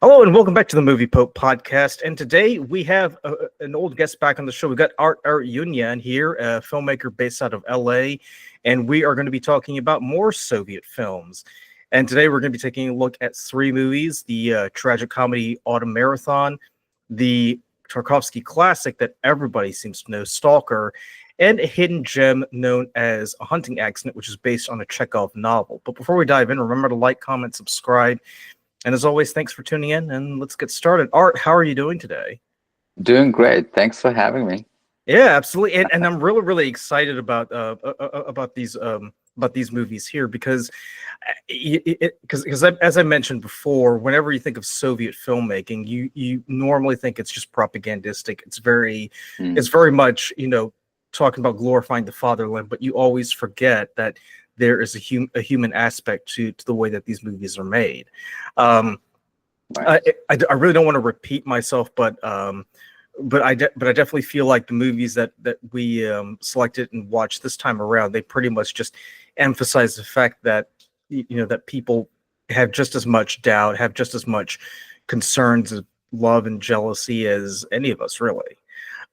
Hello and welcome back to the Movie Pope podcast. And today we have an old guest back on the show. We've got Art Arutyunyan here, a filmmaker based out of LA, and we are going to be talking about more Soviet films. And today we're going to be taking a look at three movies: the tragicomedy Autumn Marathon, the Tarkovsky classic that everybody seems to know, Stalker, and a hidden gem known as A Hunting Accident, which is based on a Chekov novel. But before we dive in, remember to like, comment, subscribe. And as always, thanks for tuning in, and let's get started. Art, how are you doing today? Doing great. Thanks for having me. Yeah, absolutely. And I'm really excited about these movies here because as I mentioned before, whenever you think of Soviet filmmaking, you normally think it's just propagandistic. It's very much, talking about glorifying the fatherland, but you always forget that there is a human aspect to the way that these movies are made. Right. I really don't want to repeat myself, but I definitely feel like the movies that we selected and watched this time around, they pretty much just emphasize the fact that that people have just as much doubt, have just as much concerns of love and jealousy as any of us, really.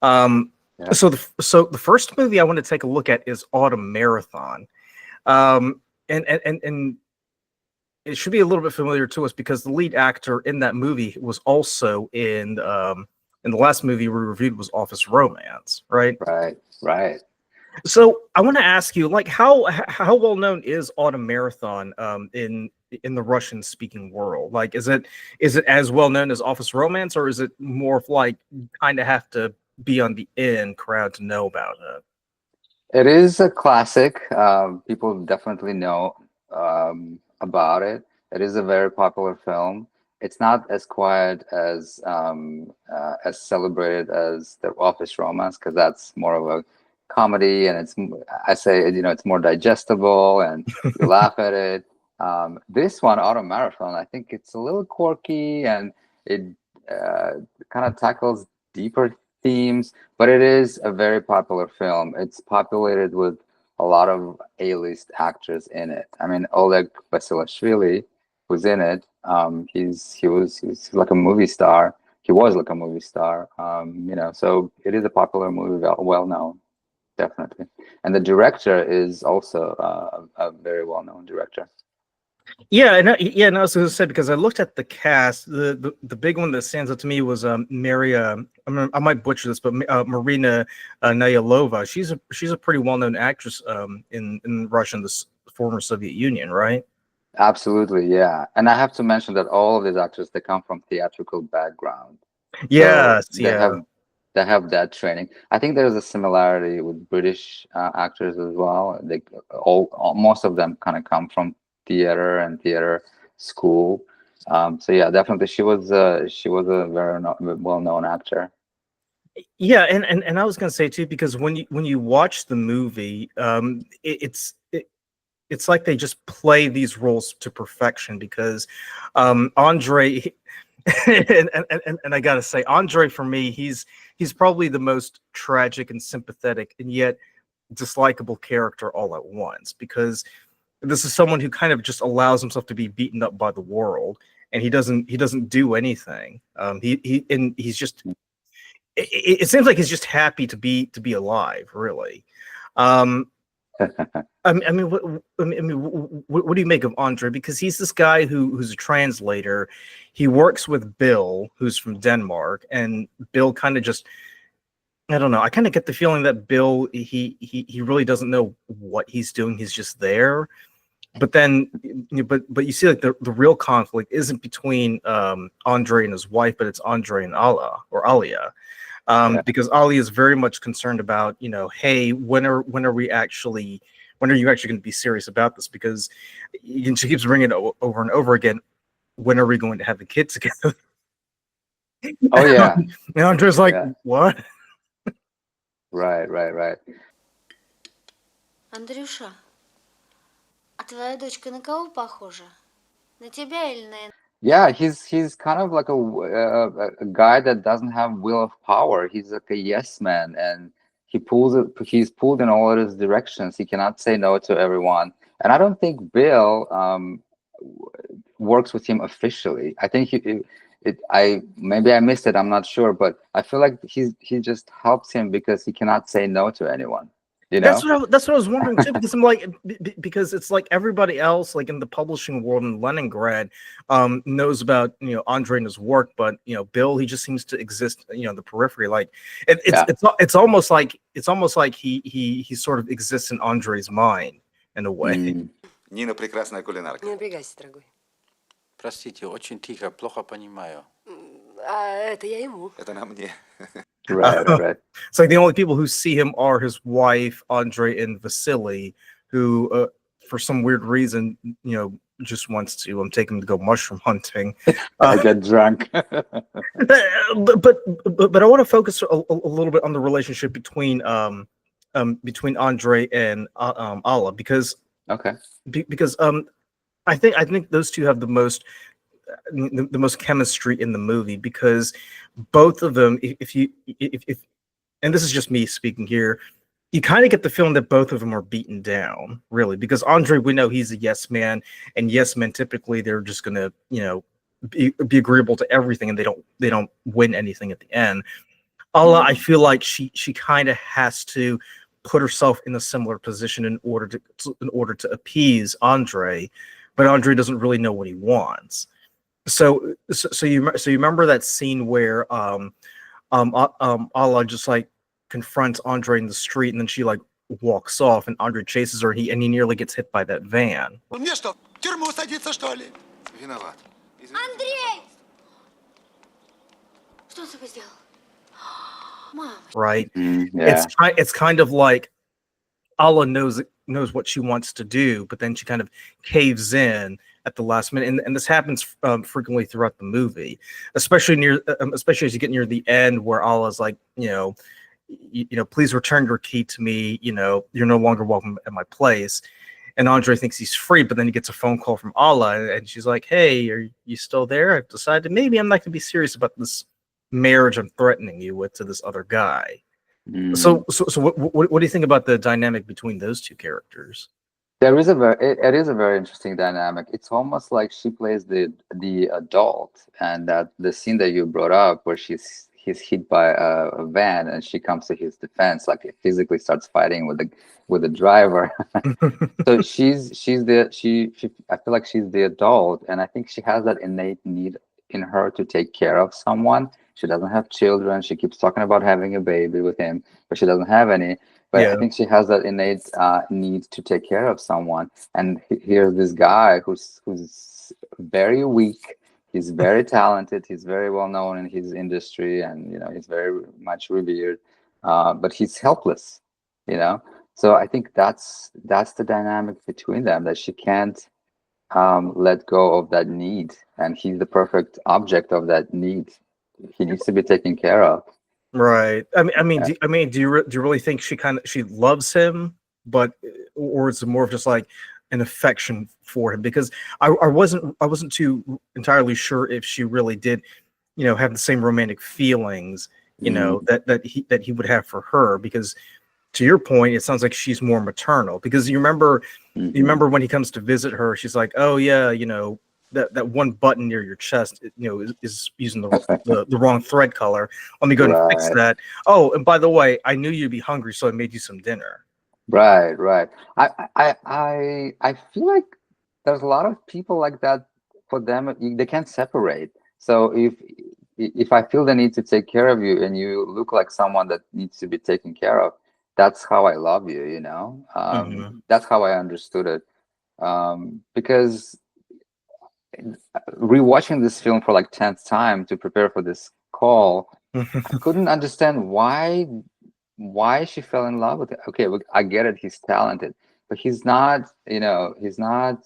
Yeah. So the first movie I want to take a look at is Autumn Marathon. And it should be a little bit familiar to us because the lead actor in that movie was also in the last movie we reviewed was Office Romance, right? Right. So I want to ask you, like, how well known is Autumn Marathon in the Russian speaking world? Like, is it as well known as Office Romance, or is it more of like you kind of have to be on the in crowd to know about it? It is a classic. People definitely know about it. It is a very popular film. It's not as quiet as celebrated as the Office Romance, because that's more of a comedy, and it's more digestible and you laugh at it. This one, Autumn Marathon, I think it's a little quirky, and it kind of tackles deeper themes, but it is a very popular film. It's populated with a lot of A-list actors in it. I mean, Oleg Basilashvili, who's in it, he's like a movie star. He was like a movie star, so it is a popular movie, well known, definitely. And the director is also a very well-known director. Yeah, and I was going to say, because I looked at the cast, the big one that stands out to me was Maria. I might butcher this, but Marina Nayalova. She's a pretty well-known actress in Russia, in the former Soviet Union, right? Absolutely, yeah. And I have to mention that all of these actors, they come from theatrical background. Yes, so they have that training. I think there's a similarity with British actors as well. Most of them kind of come from theater and theater school. So yeah, definitely she was a very well-known actor. Yeah, and I was going to say too, because when you watch the movie, it's like they just play these roles to perfection, because Andre and I gotta say, Andre, for me, he's probably the most tragic and sympathetic and yet dislikable character all at once, because this is someone who kind of just allows himself to be beaten up by the world, and he doesn't do anything. He's just it seems like he's just happy to be alive, really. I mean, what do you make of Andre? Because he's this guy who's a translator. He works with Bill, who's from Denmark, and Bill kind of just, I don't know. I kind of get the feeling that Bill, he really doesn't know what he's doing. He's just there. But then, but you see, like the real conflict isn't between Andre and his wife, but it's Andre and Alia. Because Ali is very much concerned about, hey, when are you actually going to be serious about this? Because she keeps bringing it over and over again. When are we going to have the kids together? Oh yeah. And Andre's like, what? Right. Андрюша, а твоя дочка на кого похожа? На тебя или на... Yeah, he's kind of like a guy that doesn't have will of power. He's like a yes man, and he's pulled in all of his directions. He cannot say no to everyone. And I don't think Bill works with him officially. I think maybe I missed it, I'm not sure, but I feel like he just helps him because he cannot say no to anyone, you know. That's what I was wondering too, because I'm like, because it's like everybody else, like in the publishing world in Leningrad, knows about, you know, Andre and his work, but, you know, Bill, he just seems to exist, you know, in the periphery. Like it's almost like he sort of exists in Andre's mind in a way. Нина прекрасная кулинарка. Не напрягайся, дорогой. Простите, очень тихо, плохо понимаю. А это я ему. Это на мне. Right. It's like the only people who see him are his wife, Andre, and Vasily, who, for some weird reason, you know, just wants to take him to go mushroom hunting. I get drunk. but I want to focus a little bit on the relationship between Andre and Alla, because I think those two have the most chemistry in the movie, because both of them, if and this is just me speaking here, you kind of get the feeling that both of them are beaten down, really, because Andre, we know he's a yes man, and yes men typically they're just gonna, you know, be agreeable to everything, and they don't win anything at the end. Alla, I feel like she kind of has to put herself in a similar position in order to appease Andre, but Andre doesn't really know what he wants. So you remember that scene where Alla just like confronts Andre in the street, and then she like walks off, and Andre chases her, and he nearly gets hit by that van. Мне что, в тюрьму садиться, что ли? Виноват. Андрей! Что он с тобой сделал? Мама. Right? Yeah. It's kind of like Alla knows what she wants to do, but then she kind of caves in at the last minute, and this happens frequently throughout the movie, especially as you get near the end, where Alla's like, you know, please return your key to me. You know, you're no longer welcome at my place. And Andre thinks he's free, but then he gets a phone call from Alla, and she's like, hey, are you still there? I've decided maybe I'm not going to be serious about this marriage I'm threatening you with to this other guy. So what do you think about the dynamic between those two characters? It is a very interesting dynamic. It's almost like she plays the adult, and that the scene that you brought up, where he's hit by a van and she comes to his defense, like physically starts fighting with the driver. So I feel like she's the adult, and I think she has that innate need in her to take care of someone. She doesn't have children. She keeps talking about having a baby with him, but she doesn't have any. But I think she has that innate need to take care of someone. And here's this guy who's very weak. He's very talented. He's very well known in his industry, and you know, he's very much revered. But he's helpless, you know. So I think that's the dynamic between them, that she can't let go of that need, and he's the perfect object of that need. He needs to be taken care of. Right. Do you really think she loves him, or is it more of just like an affection for him? Because I wasn't too entirely sure if she really did, you know, have the same romantic feelings, you know, that he would have for her. Because to your point, it sounds like she's more maternal. Because you remember when he comes to visit her, she's like, oh yeah, you know, that one button near your chest, you know, is using the wrong thread color. Let me go and fix that. Oh, and by the way, I knew you'd be hungry, so I made you some dinner. Right. I feel like there's a lot of people like that. For them, they can't separate. So if I feel the need to take care of you, and you look like someone that needs to be taken care of, that's how I love you. You know, that's how I understood it. Because rewatching this film for like 10th time to prepare for this call, I couldn't understand why she fell in love with it. Okay, I get it, he's talented, but he's not, you know, he's not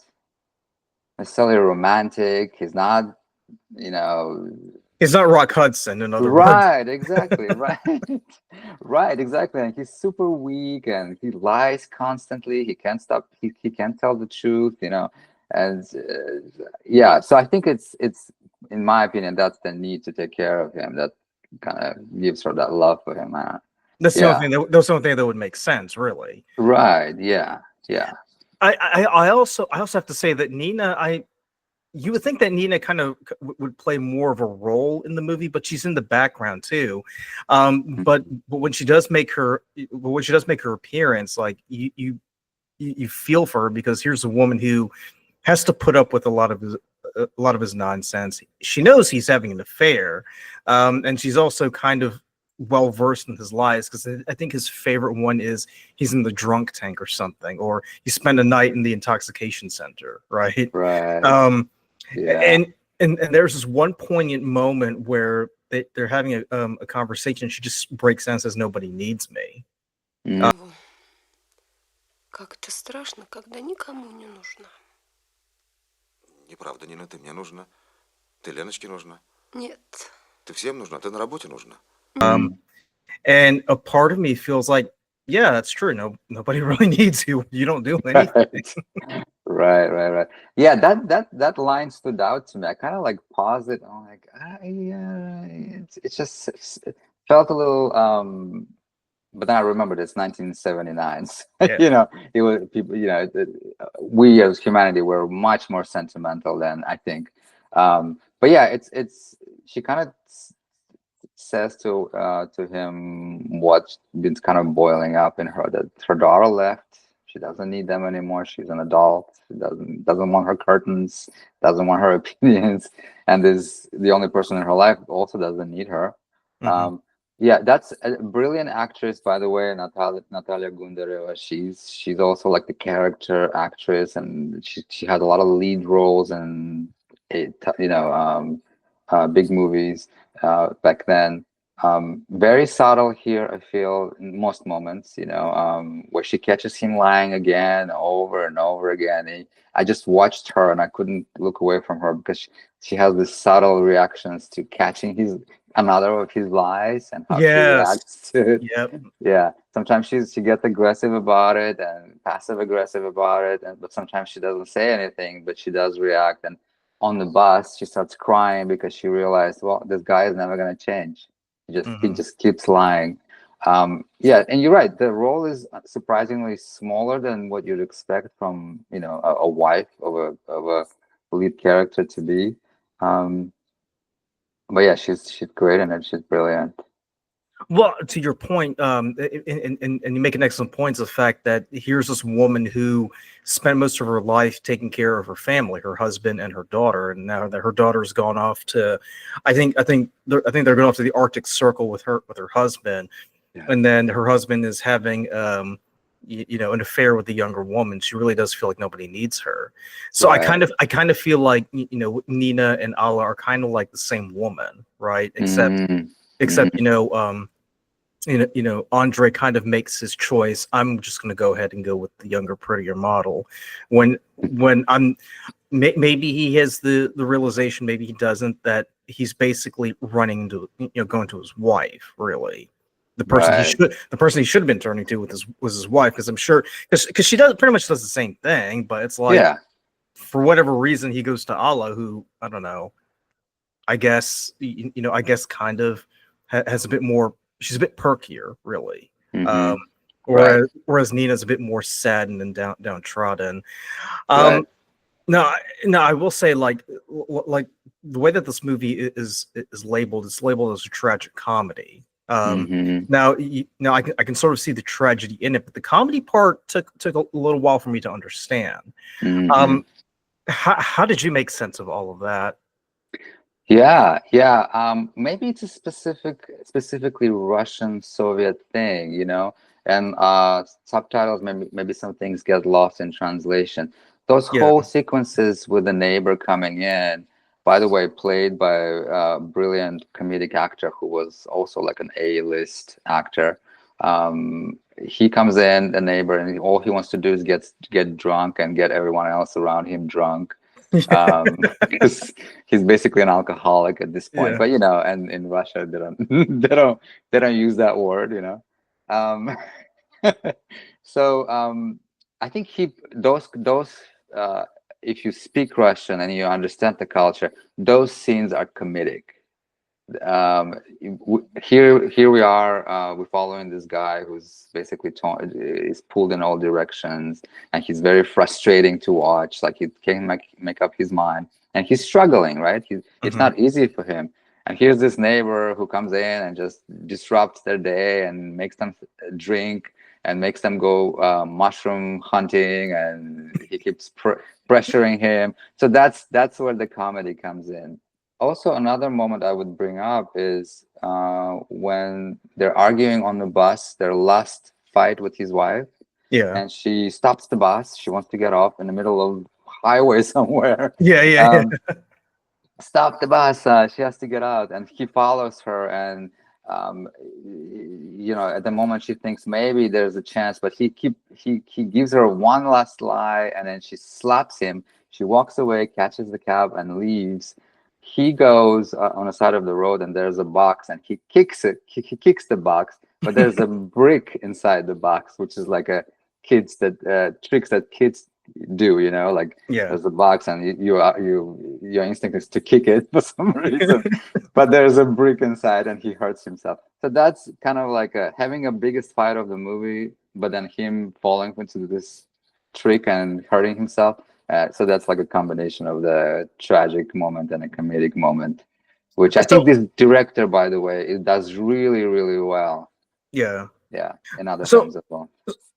necessarily romantic. He's not, you know, he's not Rock Hudson, in other words. Exactly. Right, exactly. And he's super weak, and he lies constantly. He can't stop. He can't tell the truth, you know. And so I think it's in my opinion, that's the need to take care of him that kind of gives her that love for him. That's the only thing that would make sense, really. Right. Yeah. I also have to say that Nina, you would think that Nina kind of would play more of a role in the movie, but she's in the background too. But when she does make her appearance, like you feel for her, because here's a woman who has to put up with a lot of his nonsense. She knows he's having an affair, and she's also kind of well versed in his lies, because I think his favorite one is he's in the drunk tank or something, or he spent a night in the intoxication center, right? Right. Yeah. And there's this one poignant moment where they're having a conversation. She just breaks down and says, "Nobody needs me." Как это страшно, когда никому не нужна. Неправда, Нина, ты мне нужна. Ты Леночке нужна. Нет. Ты всем нужна, ты на работе нужна. And a part of me feels like, yeah, that's true. Nobody really needs you. You don't do anything. Right. Yeah, that line stood out to me. I kind of like paused it. I'm like, it just it felt a little. But then I remembered it's 1979. So, Yeah. it was people. We as humanity were much more sentimental than I think. But yeah, it's she kind of says to him what's been kind of boiling up in her, that her daughter left. She doesn't need them anymore. She's an adult. She doesn't want her curtains, doesn't want her opinions, and is the only person in her life also doesn't need her. Yeah, that's a brilliant actress, by the way, Natalia Gundareva. She's also like the character actress, and she had a lot of lead roles and big movies back then. Very subtle here, I feel, in most moments, where she catches him lying again over and over again. I just watched her and I couldn't look away from her, because she has these subtle reactions to catching another of his lies and how she reacts to it. Yep. Yeah. Sometimes she gets aggressive about it and passive aggressive about it, but sometimes she doesn't say anything, but she does react. And on the bus, she starts crying because she realized, well, this guy is never going to change. He just keeps lying. Yeah, and you're right. The role is surprisingly smaller than what you'd expect from a wife of a lead character to be. But yeah, she's great in it. She's brilliant. Well, to your point, and you make an excellent point, is the fact that here's this woman who spent most of her life taking care of her family, her husband and her daughter, and now that her daughter's gone off to, I think they're going off to the Arctic Circle with her husband, and then her husband is having an affair with the younger woman. She really does feel like nobody needs her. So I kind of feel like Nina and Alla are kind of like the same woman, right? Except Andre kind of makes his choice. I'm just going to go ahead and go with the younger, prettier model. When maybe he has the realization, maybe he doesn't, that he's basically running to going to his wife. Really, the person he should have been turning to was his wife, because I'm sure because she pretty much does the same thing, but it's like for whatever reason he goes to Alla, who I don't know. I guess kind of has a bit more. She's a bit perkier, really. Whereas Nina's a bit more saddened and downtrodden. No, I will say, like the way that this movie is labeled, it's labeled as a tragic comedy. Now I can sort of see the tragedy in it, but the comedy part took a little while for me to understand. How did you make sense of all of that? Yeah. Maybe it's a specifically Russian Soviet thing, and subtitles. Maybe some things get lost in translation. Those whole sequences with the neighbor coming in, by the way, played by a brilliant comedic actor who was also like an A-list actor. He comes in, the neighbor, and all he wants to do is get drunk and get everyone else around him drunk. Because he's basically an alcoholic at this point, but and in Russia they don't use that word, so I think those if you speak Russian and you understand the culture, those scenes are comedic. here we are, we're following this guy who's basically is pulled in all directions, and he's very frustrating to watch. Like, he can't make up his mind, and he's struggling, right? It's not easy for him. And here's this neighbor who comes in and just disrupts their day and makes them drink and makes them go mushroom hunting, and he keeps pressuring him. So that's where the comedy comes in. Also, another moment I would bring up is when they're arguing on the bus, their last fight with his wife, Yeah. and she stops the bus. She wants to get off in the middle of highway somewhere. Yeah. Stop the bus. She has to get out, and he follows her. And at the moment she thinks maybe there's a chance, but he gives her one last lie, and then she slaps him. She walks away, catches the cab, and leaves. He goes on the side of the road, and there's a box, and he kicks it. He kicks the box, but there's a brick inside the box, which is like a tricks that kids do, like Yeah. there's a box, and your instinct is to kick it for some reason, but there's a brick inside, and he hurts himself. So that's kind of like having a biggest fight of the movie, but then him falling into this trick and hurting himself. So that's like a combination of the tragic moment and a comedic moment, which I think this director, by the way, it does really, really well. Yeah. Yeah, in other films as well.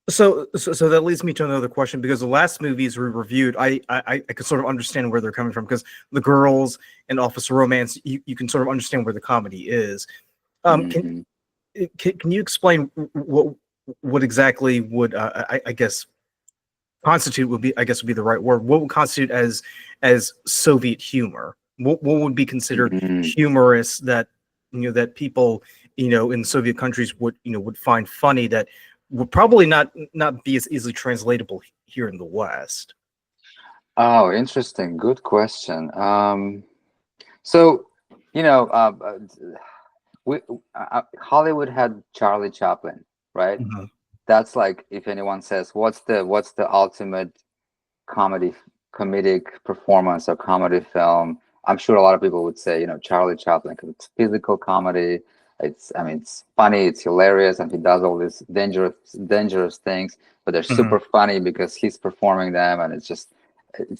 So that leads me to another question, because the last movies we reviewed, I could sort of understand where they're coming from, because The Girls and Officer Romance, you can sort of understand where the comedy is. Can you explain what exactly would I guess constitute would be the right word. What would constitute as Soviet humor? What would be considered humorous that that people in Soviet countries would find funny, that would probably not be as easily translatable here in the West? Oh, interesting. Good question. So, Hollywood had Charlie Chaplin, right? That's like, if anyone says, what's the ultimate comedic performance or comedy film, I'm sure a lot of people would say, Charlie Chaplin, because it's physical comedy. It's funny, it's hilarious, and he does all these dangerous things, but they're super funny because he's performing them, and it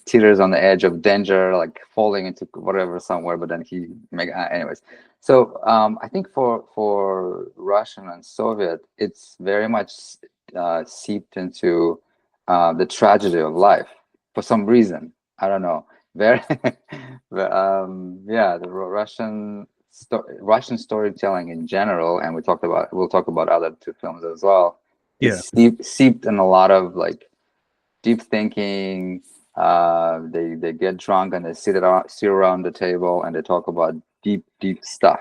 teeters on the edge of danger, like falling into whatever somewhere, but then anyways. So I think for Russian and Soviet, it's very much seeped into the tragedy of life for some reason. I don't know. Very, the Russian storytelling in general, and we'll talk about other two films as well. Yeah, It's seeped in a lot of like deep thinking. They get drunk and they sit around the table and they talk about deep stuff.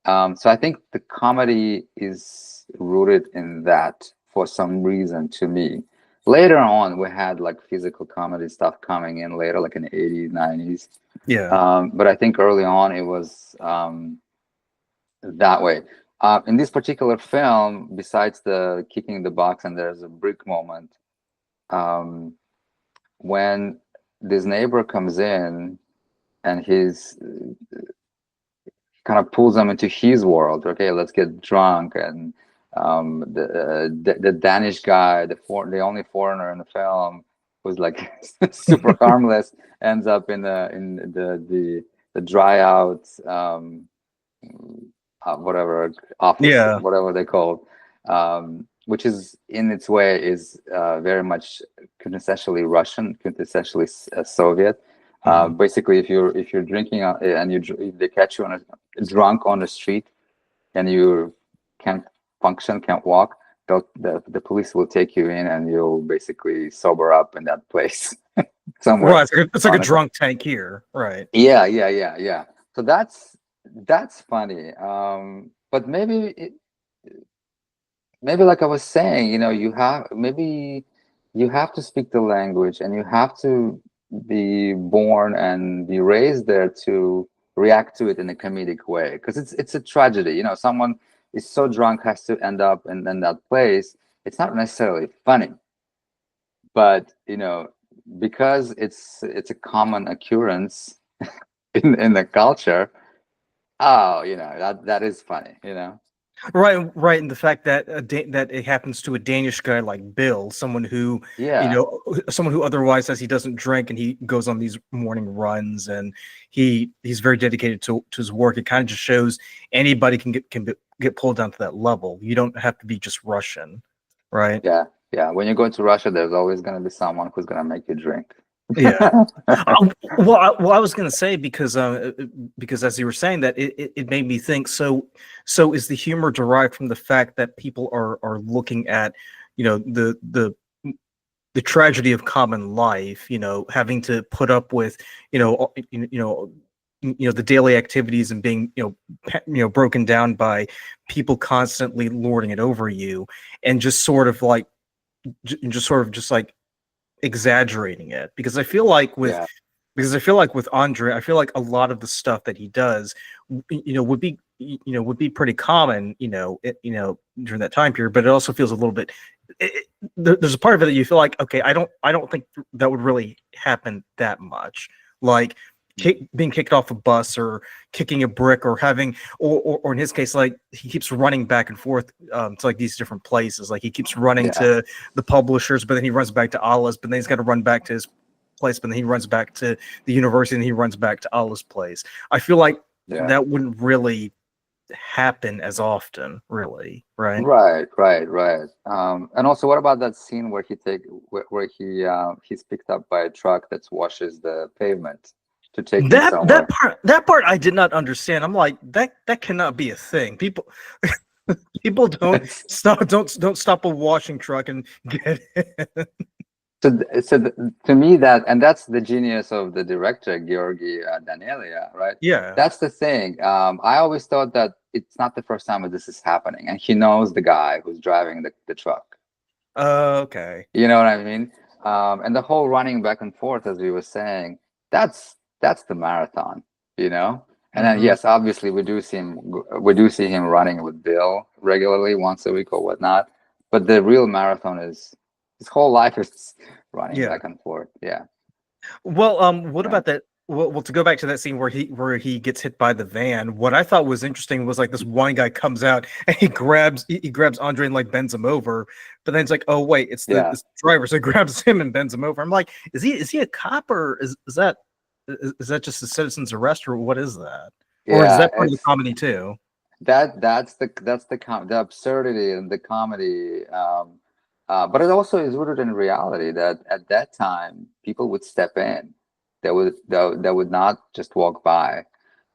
So I think the comedy is rooted in that for some reason to me. Later on, we had like physical comedy stuff coming in later, like in the 80s, 90s. Yeah. But I think early on it was that way. In this particular film, besides the kicking the box, and there's a brick moment, when this neighbor comes in and he's kind of pulls them into his world. Okay, let's get drunk, and the Danish guy, the only foreigner in the film, who's like super harmless, ends up in the dry out whatever office, whatever they call it, which is in its way is very much quintessentially Russian, quintessentially Soviet. Basically, if you're drinking and if they catch you drunk on the street and you can't function, can't walk, the police will take you in and you'll basically sober up in that place somewhere. Right, it's like a drunk tank here, right? Yeah. So that's funny. But maybe like I was saying, you have to speak the language, and you have to be born and be raised there to react to it in a comedic way, because it's a tragedy. Someone is so drunk, has to end up in that place. It's not necessarily funny, but because it's a common occurrence in the culture, Oh, that is funny, Right, and the fact that that it happens to a Danish guy like Bill, someone who Yeah, someone who otherwise says he doesn't drink, and he goes on these morning runs, and he's very dedicated to his work. It kind of just shows anybody get pulled down to that level. You don't have to be just Russian, right? yeah, yeah. When you go to Russia, there's always going to be someone who's going to make you drink. Yeah. Well, I was going to say because as you were saying that it made me think. So is the humor derived from the fact that people are looking at, the tragedy of common life, having to put up with, the daily activities and being, broken down by people constantly lording it over you, and just sort of like, just like exaggerating it, because I feel like Yeah, with Andre, I feel like a lot of the stuff that he does, would be pretty common, during that time period. But it also feels a little bit. There's a part of it that you feel like, okay, I don't think that would really happen that much, like being kicked off a bus, or kicking a brick, or having, or in his case, like he keeps running back and forth to like these different places. Like he keeps running yeah, to the publishers, but then he runs back to Allah's, but then he's got to run back to his place, but then he runs back to the university, and he runs back to Allah's place. I feel like yeah. that wouldn't really happen as often, really, right? Right. And also, what about that scene where he's picked up by a truck that washes the pavement to take him That somewhere? that part I did not understand. I'm like, that cannot be a thing. People don't stop a washing truck and get in. To me, that's the genius of the director Georgi Danelia, right? Yeah. That's the thing. I always thought that it's not the first time that this is happening, and he knows the guy who's driving the truck. Okay. You know what I mean? And the whole running back and forth, as we were saying, that's the marathon, And then, yes, obviously we do see him running with Bill regularly, once a week or whatnot. But the real marathon is his whole life is running Yeah. back and forth. Yeah. Well, what Yeah. about that? Well, to go back to that scene where he gets hit by the van, what I thought was interesting was like this one guy comes out and he grabs Andre and like bends him over, but then it's like, oh wait, it's Yeah. this driver, so he grabs him and bends him over. I'm like, is he a cop, or is that just a citizen's arrest, or what is that? Or is Yeah, that part of the comedy too? that's the absurdity and the comedy. But it also is rooted in reality that at that time people would step in. They would not just walk by.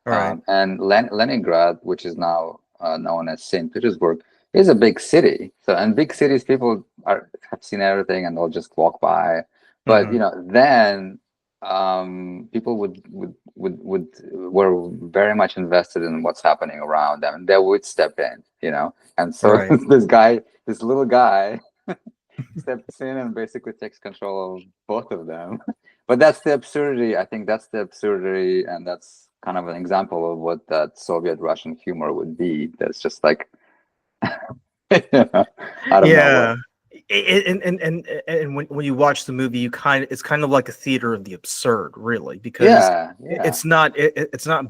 All right. And Leningrad, which is now known as St. Petersburg, is a big city. So, and big cities, people have seen everything and they'll just walk by. But then people were very much invested in what's happening around them, and they would step in. And so Right. this little guy, steps in and basically takes control of both of them. But that's the absurdity. I think that's the absurdity, and that's kind of an example of what that Soviet Russian humor would be. That's just like out of nowhere. And when you watch the movie, it's kind of like a theater of the absurd, really, because Yeah. it's not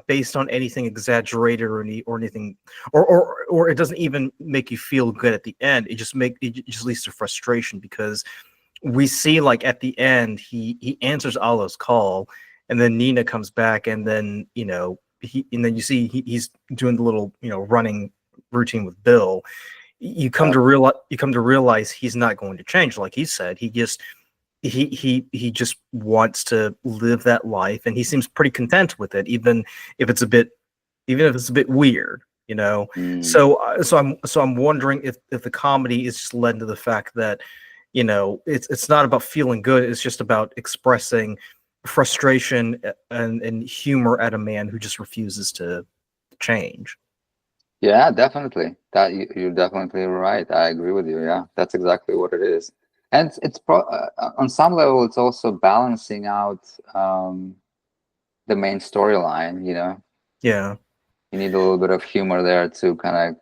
based on anything exaggerated or anything, or it doesn't even make you feel good at the end. It just leads to frustration, because we see, like, at the end he answers Allah's call, and then Nina comes back, and then and then you see he's doing the little running routine with Bill. You come to realize he's not going to change. Like he said, he just wants to live that life, and he seems pretty content with it, even if it's a bit weird, So I'm wondering if the comedy is just led to the fact that it's not about feeling good. It's just about expressing frustration and humor at a man who just refuses to change. Yeah, definitely. That you're definitely right. I agree with you. Yeah, that's exactly what it is. And it's on some level, it's also balancing out the main storyline. Yeah. You need a little bit of humor there to kind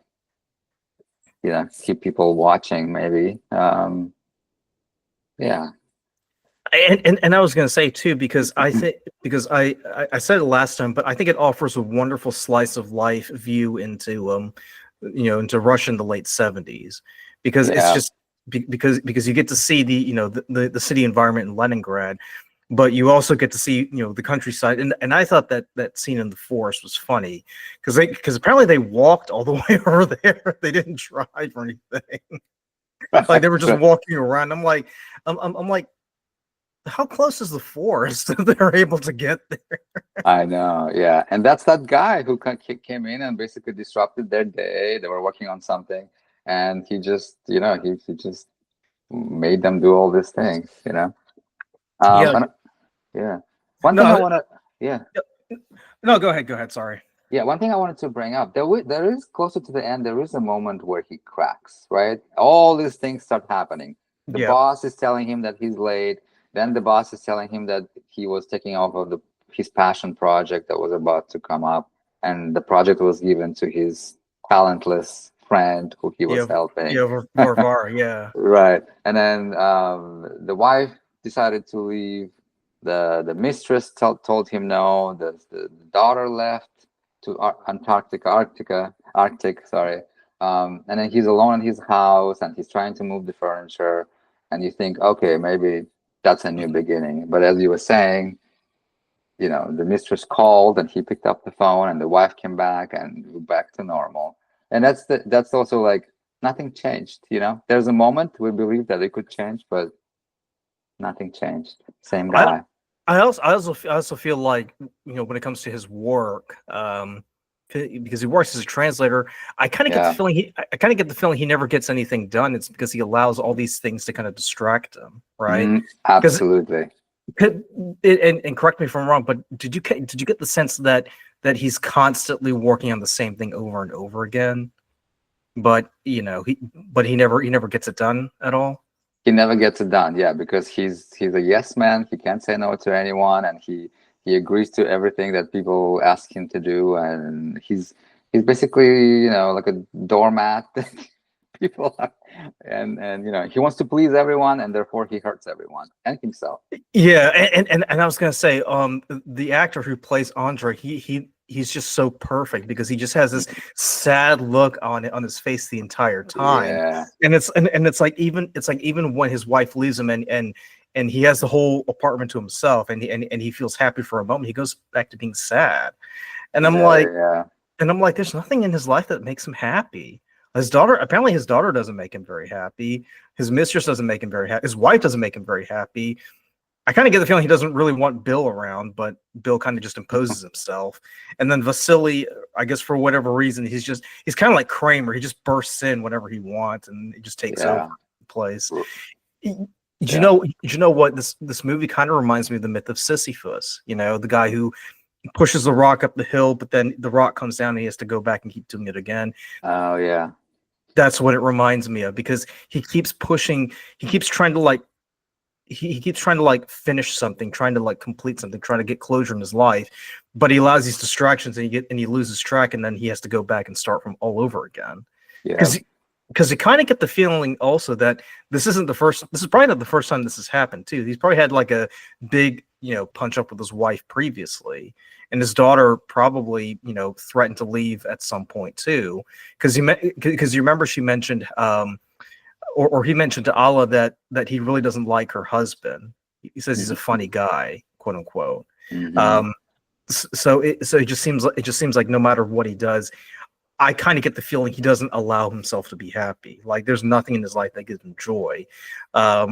of keep people watching, maybe. Yeah. And I was going to say too, because I think I said it last time, but I think it offers a wonderful slice of life view into into Russia in the late 70s, because it's Yeah. just because you get to see the city environment in Leningrad, but you also get to see the countryside, and I thought that scene in the forest was funny because apparently they walked all the way over there. They didn't drive or anything. Like they were just walking around. I'm like, how close is the forest that they're able to get there? I know, yeah. And that's that guy who came in and basically disrupted their day. They were working on something, and he just, he just made them do all these things, Yeah. Yeah. One thing I No, want to, yeah. no, go ahead. Sorry. Yeah, one thing I wanted to bring up, there is closer to the end, there is a moment where he cracks, right? All these things start happening. The Yeah. boss is telling him that he's late. Then the boss is telling him that he was taking off of his passion project that was about to come up. And the project was given to his talentless friend who he was helping. Yeah, Varvara, yeah. Right. And then the wife decided to leave. The mistress told him no. The daughter left to Arctic, sorry. And then he's alone in his house and he's trying to move the furniture. And you think, okay, maybe that's a new beginning. But as you were saying, the mistress called and he picked up the phone and the wife came back and we're back to normal. And that's also like nothing changed. There's a moment we believe that it could change, but nothing changed. Same guy. I also feel like when it comes to his work, because he works as a translator, I kind of get the feeling he never gets anything done. It's because he allows all these things to kind of distract him, right? Absolutely. And correct me if I'm wrong, but did you get the sense that he's constantly working on the same thing over and over again, but he never gets it done at all? He never gets it done, yeah, because he's a yes man. He can't say no to anyone, and he agrees to everything that people ask him to do, and he's basically like a doormat that people are, and he wants to please everyone, and therefore he hurts everyone and himself. Yeah, and I was gonna say, the actor who plays Andre, he's just so perfect because he just has this sad look on his face the entire time. Yeah. And it's like even when his wife leaves him and he has the whole apartment to himself and he feels happy for a moment, he goes back to being sad. And I'm like, there's nothing in his life that makes him happy. His daughter doesn't make him very happy. His mistress doesn't make him very happy. His wife doesn't make him very happy. I kind of get the feeling he doesn't really want Bill around, but Bill kind of just imposes himself. And then Vasily, I guess for whatever reason, he's kind of like Kramer. He just bursts in whenever he wants, and it just takes over the place. You know what? This movie kind of reminds me of the myth of Sisyphus. The guy who pushes the rock up the hill, but then the rock comes down and he has to go back and keep doing it again. Oh yeah. That's what it reminds me of, because he keeps pushing, he keeps trying to finish something, trying to complete something, trying to get closure in his life, but he allows these distractions and he loses track, and then he has to go back and start from all over again. Yeah. Because you kind of get the feeling also that this is probably not the first time this has happened too. He's probably had like a big, punch up with his wife previously, and his daughter probably, threatened to leave at some point too. Because you remember she mentioned, or he mentioned to Allah that he really doesn't like her husband. He says he's a funny guy, quote unquote. Mm-hmm. So it just seems like no matter what he does, I kind of get the feeling he doesn't allow himself to be happy. Like there's nothing in his life that gives him joy. What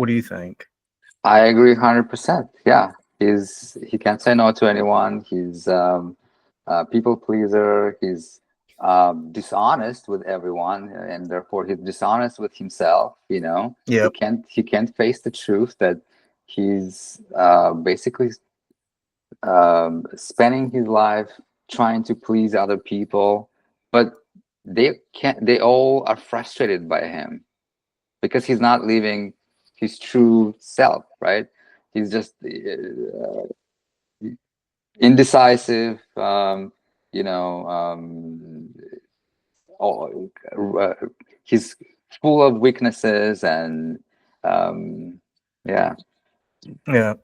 do you think? I agree 100%. Yeah, he can't say no to anyone. He's a people pleaser. He's dishonest with everyone, and therefore he's dishonest with himself. Yeah. He can't face the truth that he's basically spending his life trying to please other people, but they all are frustrated by him because he's not living his true self, right? He's just indecisive, he's full of weaknesses, and Yeah. Yeah.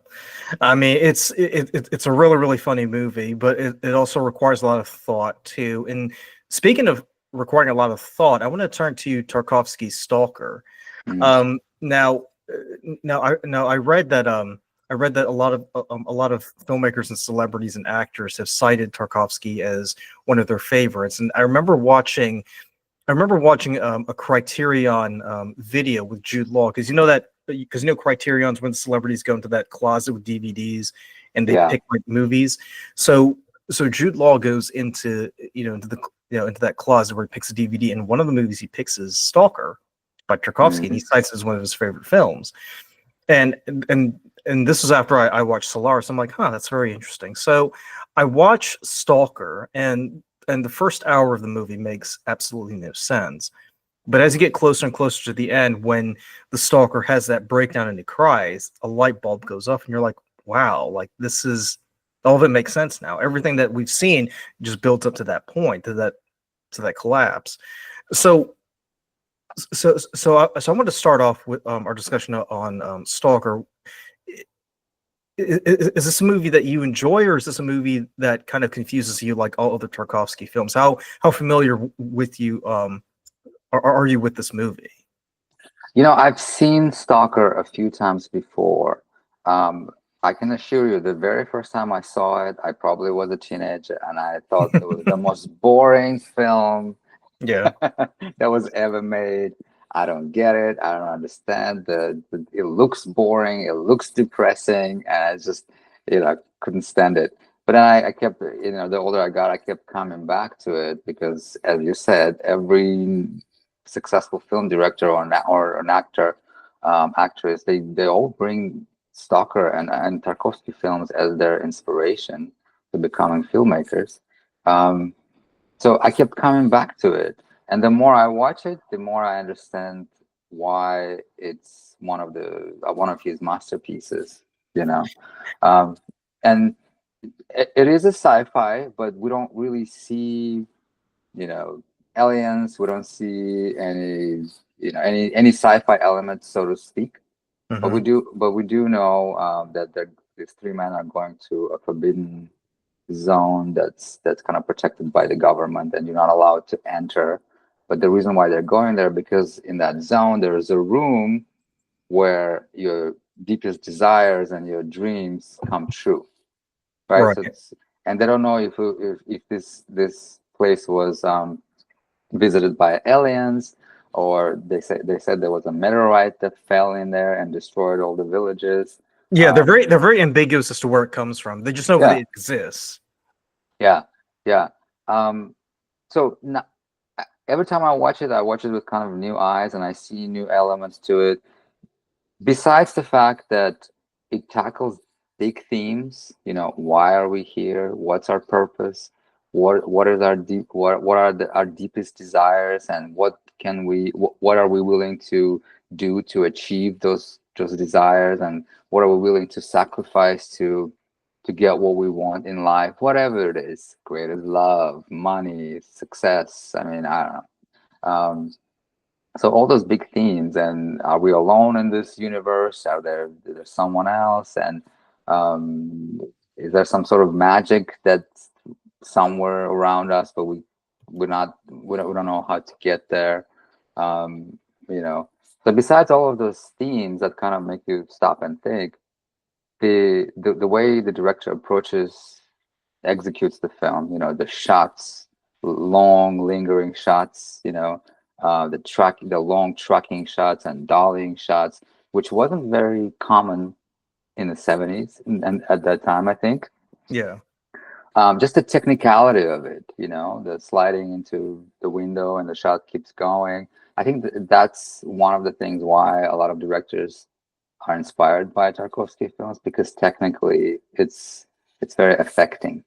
I mean, it's a really really funny movie, but it also requires a lot of thought too. And speaking of requiring a lot of thought, I want to turn to Tarkovsky's Stalker. Mm. Now I read that a lot of filmmakers and celebrities and actors have cited Tarkovsky as one of their favorites. And I remember watching a Criterion video with Jude Law, because Criterion's when the celebrities go into that closet with DVDs and they Yeah. pick like movies. So Jude Law goes into into that closet where he picks a DVD, and one of the movies he picks is Stalker by Tarkovsky, and he cites it as one of his favorite films. And and this was after I watched Solaris. I'm like, huh, that's very interesting. So I watch Stalker, and the first hour of the movie makes absolutely no sense. But as you get closer and closer to the end, when the stalker has that breakdown and he cries, a light bulb goes off, and you're like, wow, like this is all of it makes sense now. Everything that we've seen just built up to that point, to that collapse. So I want to start off with our discussion on Stalker. Is this a movie that you enjoy, or is this a movie that kind of confuses you like all other Tarkovsky films? How familiar with you are you with this movie? I've seen Stalker a few times before. I can assure you, the very first time I saw it, I probably was a teenager, and I thought it was the most boring film Yeah. that was ever made. I don't get it. I don't understand. It looks boring. It looks depressing, and I just, couldn't stand it. But then I kept, the older I got, I kept coming back to it because, as you said, every successful film director or an actor, actress, they all bring Stalker and Tarkovsky films as their inspiration to becoming filmmakers. So I kept coming back to it, and the more I watch it, the more I understand why it's one of his masterpieces. And it is a sci-fi, but we don't really see, aliens. We don't see any sci-fi elements, so to speak. But we do know that these three men are going to a forbidden zone that's kind of protected by the government, and you're not allowed to enter. But the reason why they're going there, because in that zone there is a room where your deepest desires and your dreams come true, right? Right. And they don't know if this place was visited by aliens, or they said there was a meteorite that fell in there and destroyed all the villages. Yeah, they're very ambiguous as to where it comes from. They just know that it exists. Yeah. So every time I watch it with kind of new eyes, and I see new elements to it. Besides the fact that it tackles big themes, why are we here? What's our purpose? What is what are our deepest desires, and what are we willing to do to achieve those desires, and what are we willing to sacrifice to get what we want in life, whatever it is, greatest love, money, success. I mean, I don't know. So all those big themes, and are we alone in this universe? Is there someone else? And is there some sort of magic that's somewhere around us, but we don't know how to get there? So besides all of those themes that kind of make you stop and think, the way the director executes the film, the shots, long lingering shots, the long tracking shots and dollying shots, which wasn't very common in the 70s and at that time, I think. Yeah. Just the technicality of it, the sliding into the window and the shot keeps going. I think that's one of the things why a lot of directors are inspired by Tarkovsky films, because technically it's very affecting.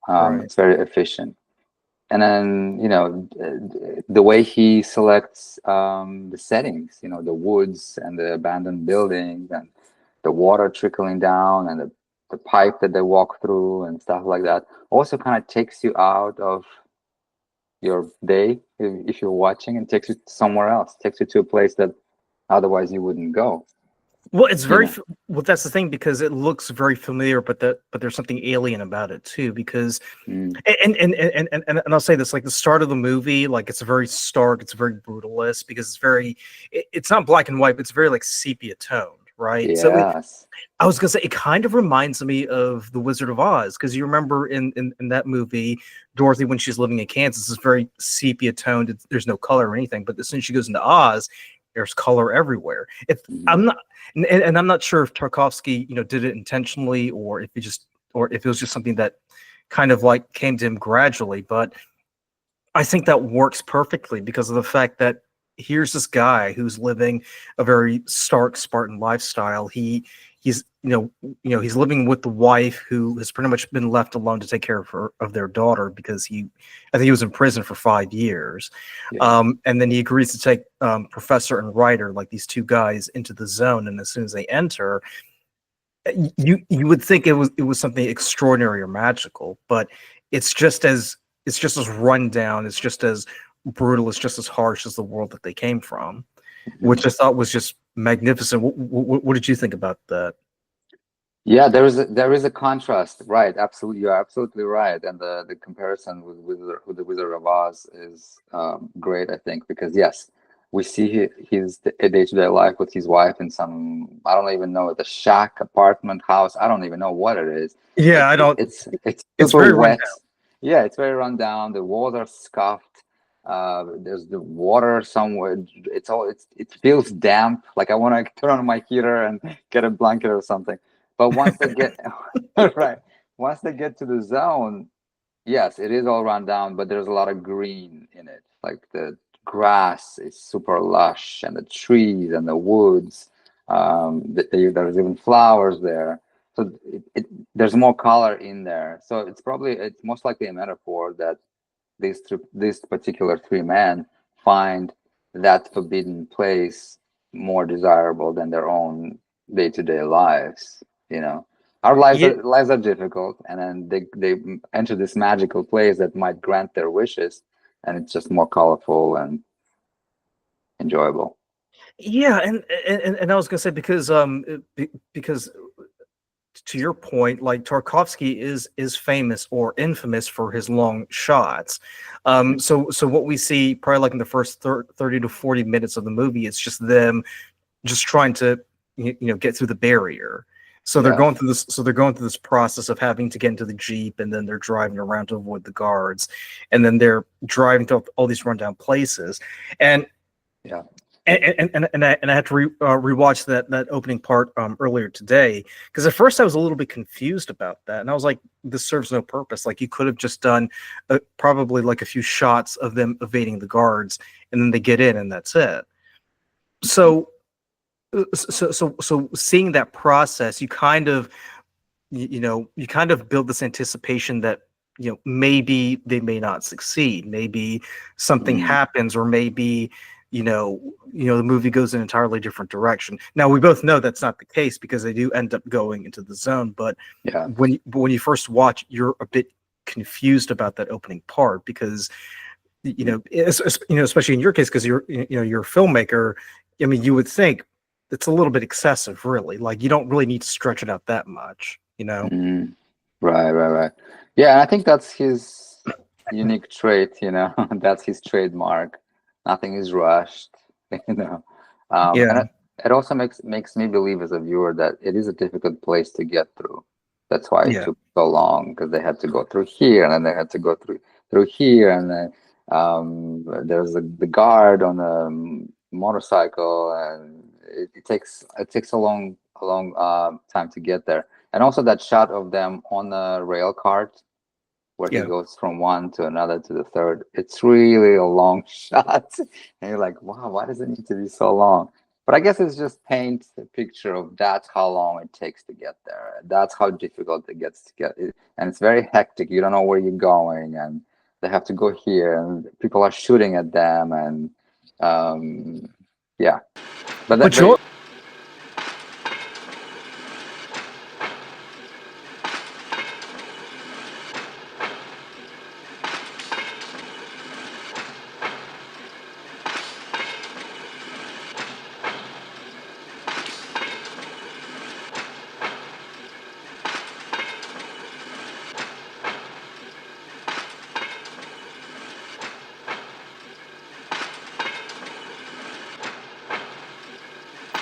Right. It's very efficient. And then, the way he selects the settings, the woods and the abandoned buildings and the water trickling down and the pipe that they walk through and stuff like that, also kind of takes you out of your day if you're watching, and takes you somewhere else, takes you to a place that otherwise you wouldn't go. Well, it's You very know. well. That's the thing because it looks very familiar, but there's something alien about it too. Because Mm. and I'll say this, like the start of the movie, like it's very stark, it's very brutalist because it's not black and white, but it's very like sepia toned, right? So Yes. I was gonna say it kind of reminds me of The Wizard of Oz because you remember in that movie, Dorothy when she's living in Kansas is very sepia toned. There's no color or anything, but as soon as she goes into Oz, there's color everywhere. Mhm. I'm not, and I'm not sure if Tarkovsky, did it intentionally or if it was just something that kind of like came to him gradually. But I think that works perfectly because of the fact that here's this guy who's living a very stark Spartan lifestyle. He's living with the wife who has pretty much been left alone to take care of their daughter because I think he was in prison for 5 years. Yeah. And then he agrees to take professor and writer, like these two guys, into the zone. And as soon as they enter, you would think it was something extraordinary or magical, but it's just as run down, it's just as brutal, it's just as harsh as the world that they came from, Mhm. which I thought was just magnificent. What did you think about that? Yeah, there is a contrast, right? Absolutely, you're absolutely right, and the comparison with the Wizard of Oz is great, I think, because yes, we see his day-to-day life with his wife in some, I don't even know, the shack, apartment, house. I don't even know what it is. Yeah, I don't. It's It's super very run wet. Yeah, it's very run down. The walls are scuffed. There's the water somewhere. It feels damp. Like I want to turn on my heater and get a blanket or something. But once they get right, once they get to the zone, yes, it is all run down, but there's a lot of green in it. Like the grass is super lush, and the trees and the woods. There's even flowers there, so there's more color in there. So it's most likely a metaphor that these particular three men find that forbidden place more desirable than their own day-to-day lives. Our lives Yeah, are difficult, and then they enter this magical place that might grant their wishes, and it's just more colorful and enjoyable. yeah, and I was gonna say because to your point, like Tarkovsky is famous or infamous for his long shots. So what we see probably like in the first 30 to 40 minutes of the movie, it's just them just trying to get through the barrier. So they're Yeah. going through this. So they're going through this process of having to get into the Jeep, and then they're driving around to avoid the guards, and then they're driving to all these rundown places, and Yeah. and I had to rewatch that opening part earlier today because at first I was a little bit confused about that, and I was like, this serves no purpose. Like you could have just done probably like a few shots of them evading the guards, and then they get in, and that's it. So so seeing that process, you kind of you kind of build this anticipation that maybe they may not succeed, maybe something Mm, happens, or maybe the movie goes in an entirely different direction. Now we both know that's not the case because they do end up going into the zone, but yeah. when you first watch, you're a bit confused about that opening part because especially in your case because you're a filmmaker. I mean, you would think it's a little bit excessive, really. Like you don't really need to stretch it out that much. Mm, right. Yeah, and I think that's his unique trait, that's his trademark. Nothing is rushed, you know. And Yeah, it also makes me believe as a viewer that it is a difficult place to get through. That's why it yeah, took so long, because they had to go through here, and then they had to go through here, and then there's the guard on the motorcycle, and it takes a long time to get there. And also that shot of them on a rail cart where he yeah. goes from one to another to the third. It's really a long shot. And you're like, wow, why does it need to be so long? But I guess it's just paints the picture of that's how long it takes to get there. That's how difficult it gets to get it. And it's very hectic. You don't know where you're going, and they have to go here, and people are shooting at them, and yeah. But that But you very al-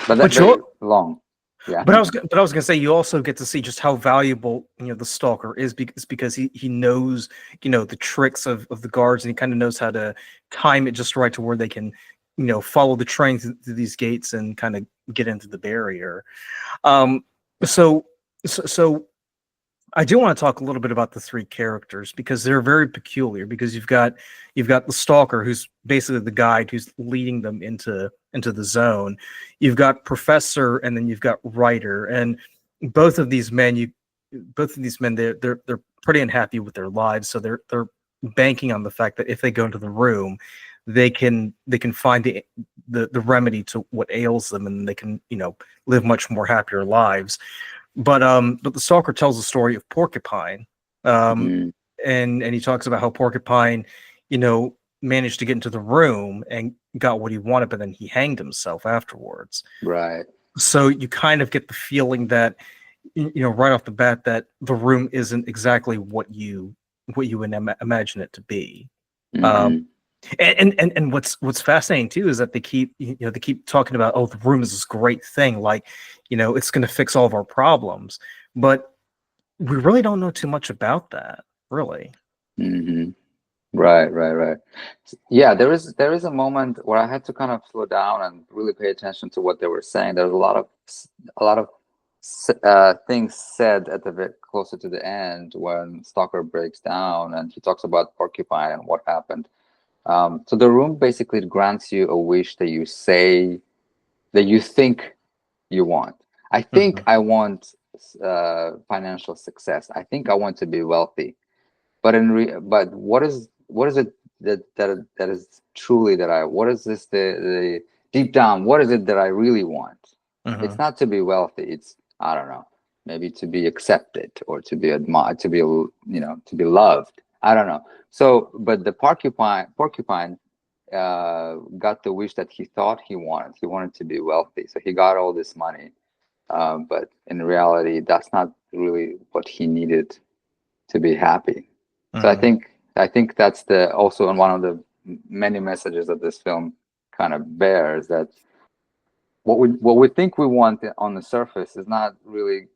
but But that's very you long. Yeah. But I was gonna say you also get to see just how valuable the stalker is because he knows the tricks of the guards, and he kind of knows how to time it just right to where they can follow the train through these gates and kind of get into the barrier. Um, so so I do want to talk a little bit about the three characters because they're very peculiar. Because you've got the stalker, who's basically the guide who's leading them into the zone. You've got professor, and then you've got writer, and both of these men, they're pretty unhappy with their lives, so they're banking on the fact that if they go into the room, they can find the remedy to what ails them, and they can live much more happier lives. But the stalker tells the story of Porcupine, Mhm. and he talks about how Porcupine, managed to get into the room and got what he wanted, but then he hanged himself afterwards. Right. So you kind of get the feeling that, right off the bat, that the room isn't exactly what you would imagine it to be. Um, Mhm. and what's fascinating too is that they keep talking about, oh, the room is this great thing, like it's going to fix all of our problems, but we really don't know too much about that, really. Mhm. Right, right, right. Yeah, there is a moment where I had to kind of slow down and really pay attention to what they were saying. There was a lot of things said at the bit closer to the end when Stalker breaks down and he talks about Porcupine and what happened. So the room basically grants you a wish that you think you want. I think I want financial success. I think I want to be wealthy. But what is it that is truly that I what is this the deep down, what is it that I really want? It's Mhm. not to be wealthy. It's, I don't know, maybe to be accepted or to be admired, to be loved. I don't know. So, but the porcupine got the wish that he thought he wanted. He wanted to be wealthy, so he got all this money. But in reality, that's not really what he needed to be happy. So I Mhm. think I think that's the also one of the many messages that this film kind of bears, that what we think we want on the surface is not really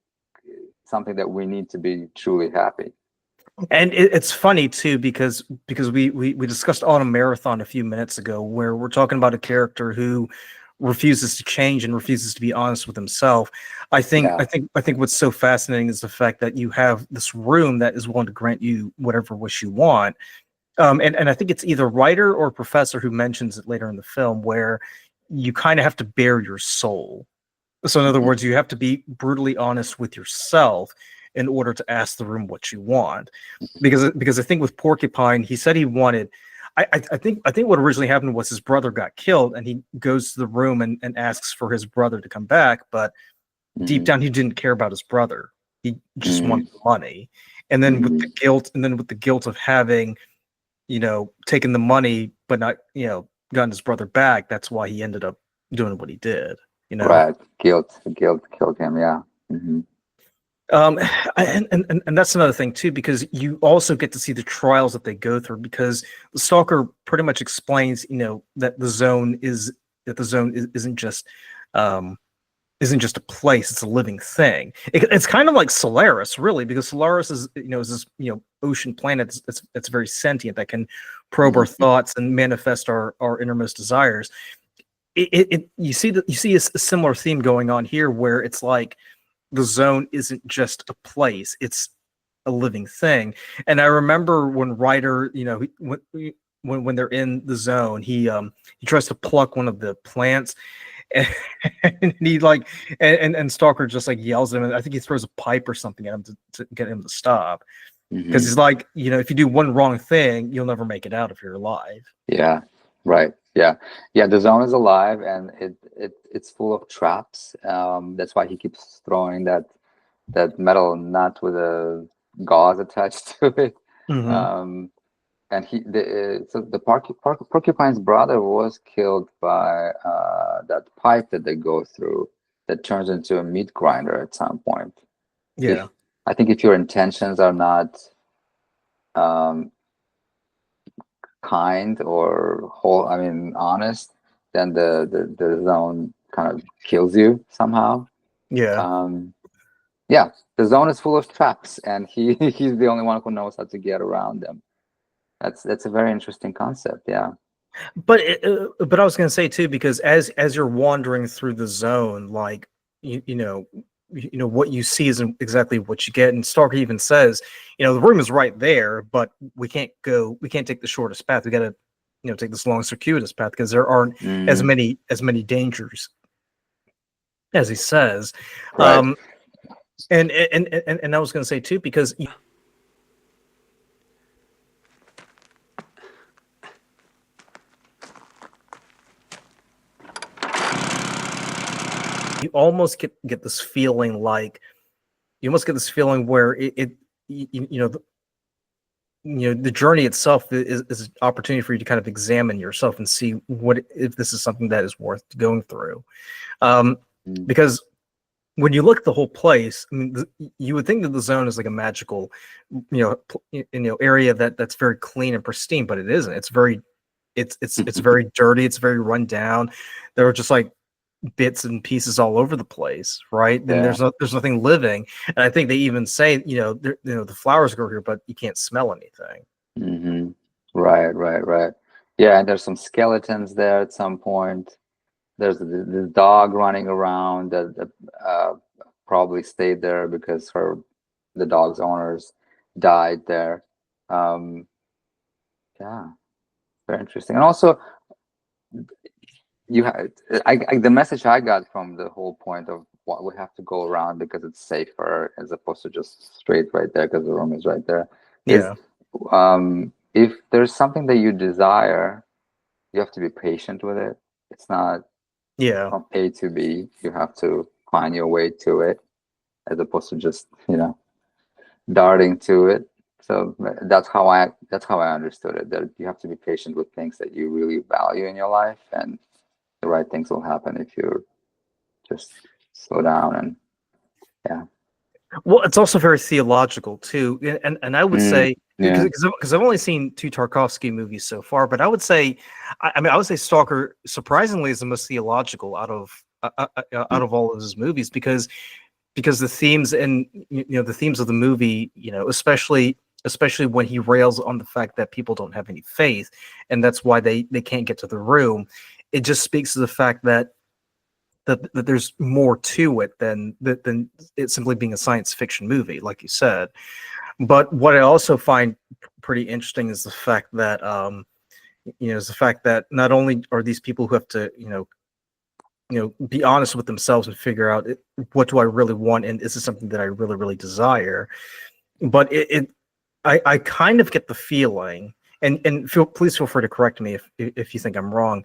something that we need to be truly happy. And it's funny too because we discussed Autumn Marathon a few minutes ago, where we're talking about a character who refuses to change and refuses to be honest with himself. Yeah. I think what's so fascinating is the fact that you have this room that is willing to grant you whatever wish you want. And I think it's either writer or professor who mentions it later in the film, where you kind of have to bare your soul. So in other Mhm. words, you have to be brutally honest with yourself in order to ask the room what you want. Because I think with Porcupine, he said he wanted. I think what originally happened was his brother got killed, and he goes to the room and asks for his brother to come back. But deep Mhm. down, he didn't care about his brother. He just Mhm. wanted the money. And then with the guilt of having taken the money but not gotten his brother back, that's why he ended up doing what he did. You know. Right. Guilt killed him. Yeah. Hmm. Um, and that's another thing too, because you also get to see the trials that they go through, because the stalker pretty much explains, that the zone um, isn't just a place; it's a living thing. It's kind of like Solaris, really, because Solaris is this ocean planet that's very sentient, that can probe our Hmm. thoughts and manifest our innermost desires. You see a similar theme going on here, where it's like the zone isn't just a place; it's a living thing. And I remember when Ryder, when they're in the zone, he tries to pluck one of the plants, and, and he like and Stalker just like yells at him, and I think he throws a pipe or something at him to get him to stop, because Hmm. he's like, if you do one wrong thing, you'll never make it out if you're alive. Yeah. Right. Yeah. Yeah. The zone is alive, and it's full of traps. That's why he keeps throwing that metal nut with a gauze attached to it. Hmm. Um, and so the porcupine's brother was killed by that pipe that they go through, that turns into a meat grinder at some point. If Yeah. I think if your intentions are not um, kind or honest, then the zone kind of kills you somehow. Yeah. Yeah, the zone is full of traps, and he's the only one who knows how to get around them. That's a very interesting concept. Yeah. But I was gonna say too, because as you're wandering through the zone, like you know what you see isn't exactly what you get. And Stark even says, the room is right there, but we can't take the shortest path. We gotta, take this long circuitous path because there aren't as many dangers, as he says. Right. And I was gonna say too, because you almost get this feeling like where the journey itself is an opportunity for you to kind of examine yourself and see if this is something that is worth going through. Because when you look at the whole place, I mean, you would think that the zone is like a magical, area that's very clean and pristine, but it isn't. It's very dirty. It's very run down. There are just like bits and pieces all over the place, right? Then Yeah. there's nothing living, and I think they even say, the flowers grow here, but you can't smell anything. Right. Yeah, and there's some skeletons there at some point. There's this dog running around that probably stayed there because the dog's owners died there. Yeah, very interesting. And also, the message I got from the whole point of what we have to go around because it's safer as opposed to just straight right there because the room is right there. Yeah. If there's something that you desire, you have to be patient with it. It's not from A to B. You have to find your way to it as opposed to just, darting to it. So that's how I understood it, that you have to be patient with things that you really value in your life, and the right things will happen if you just slow down. And yeah. Well, it's also very theological too, and I would say, yeah. because I've only seen 2 Tarkovsky movies so far, but I would say, I would say Stalker surprisingly is the most theological out of all of his movies, because the themes and the themes of the movie, especially when he rails on the fact that people don't have any faith, and that's why they can't get to the room. It just speaks to the fact that there's more to it than it simply being a science fiction movie, like you said. But what I also find pretty interesting is the fact that not only are these people who have to be honest with themselves and figure out what do I really want, and is this something that I really really desire, but I kind of get the feeling, and please feel free to correct me if you think I'm wrong.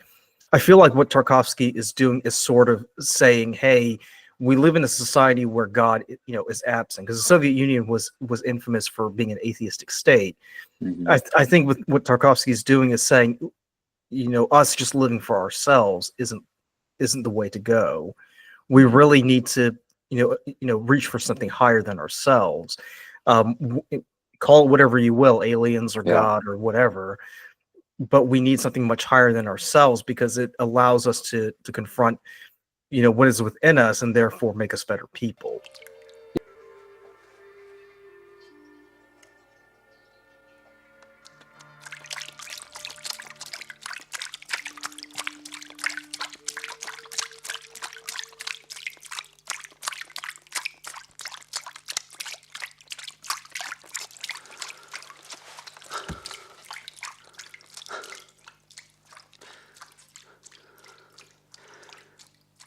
I feel like what Tarkovsky is doing is sort of saying, hey, we live in a society where God, is absent, because the Soviet Union was infamous for being an atheistic state. I think what Tarkovsky is doing is saying, us just living for ourselves isn't the way to go. We really need to, reach for something higher than ourselves. Call it whatever you will, aliens or God or whatever. But we need something much higher than ourselves, because it allows us to confront, what is within us, and therefore make us better people.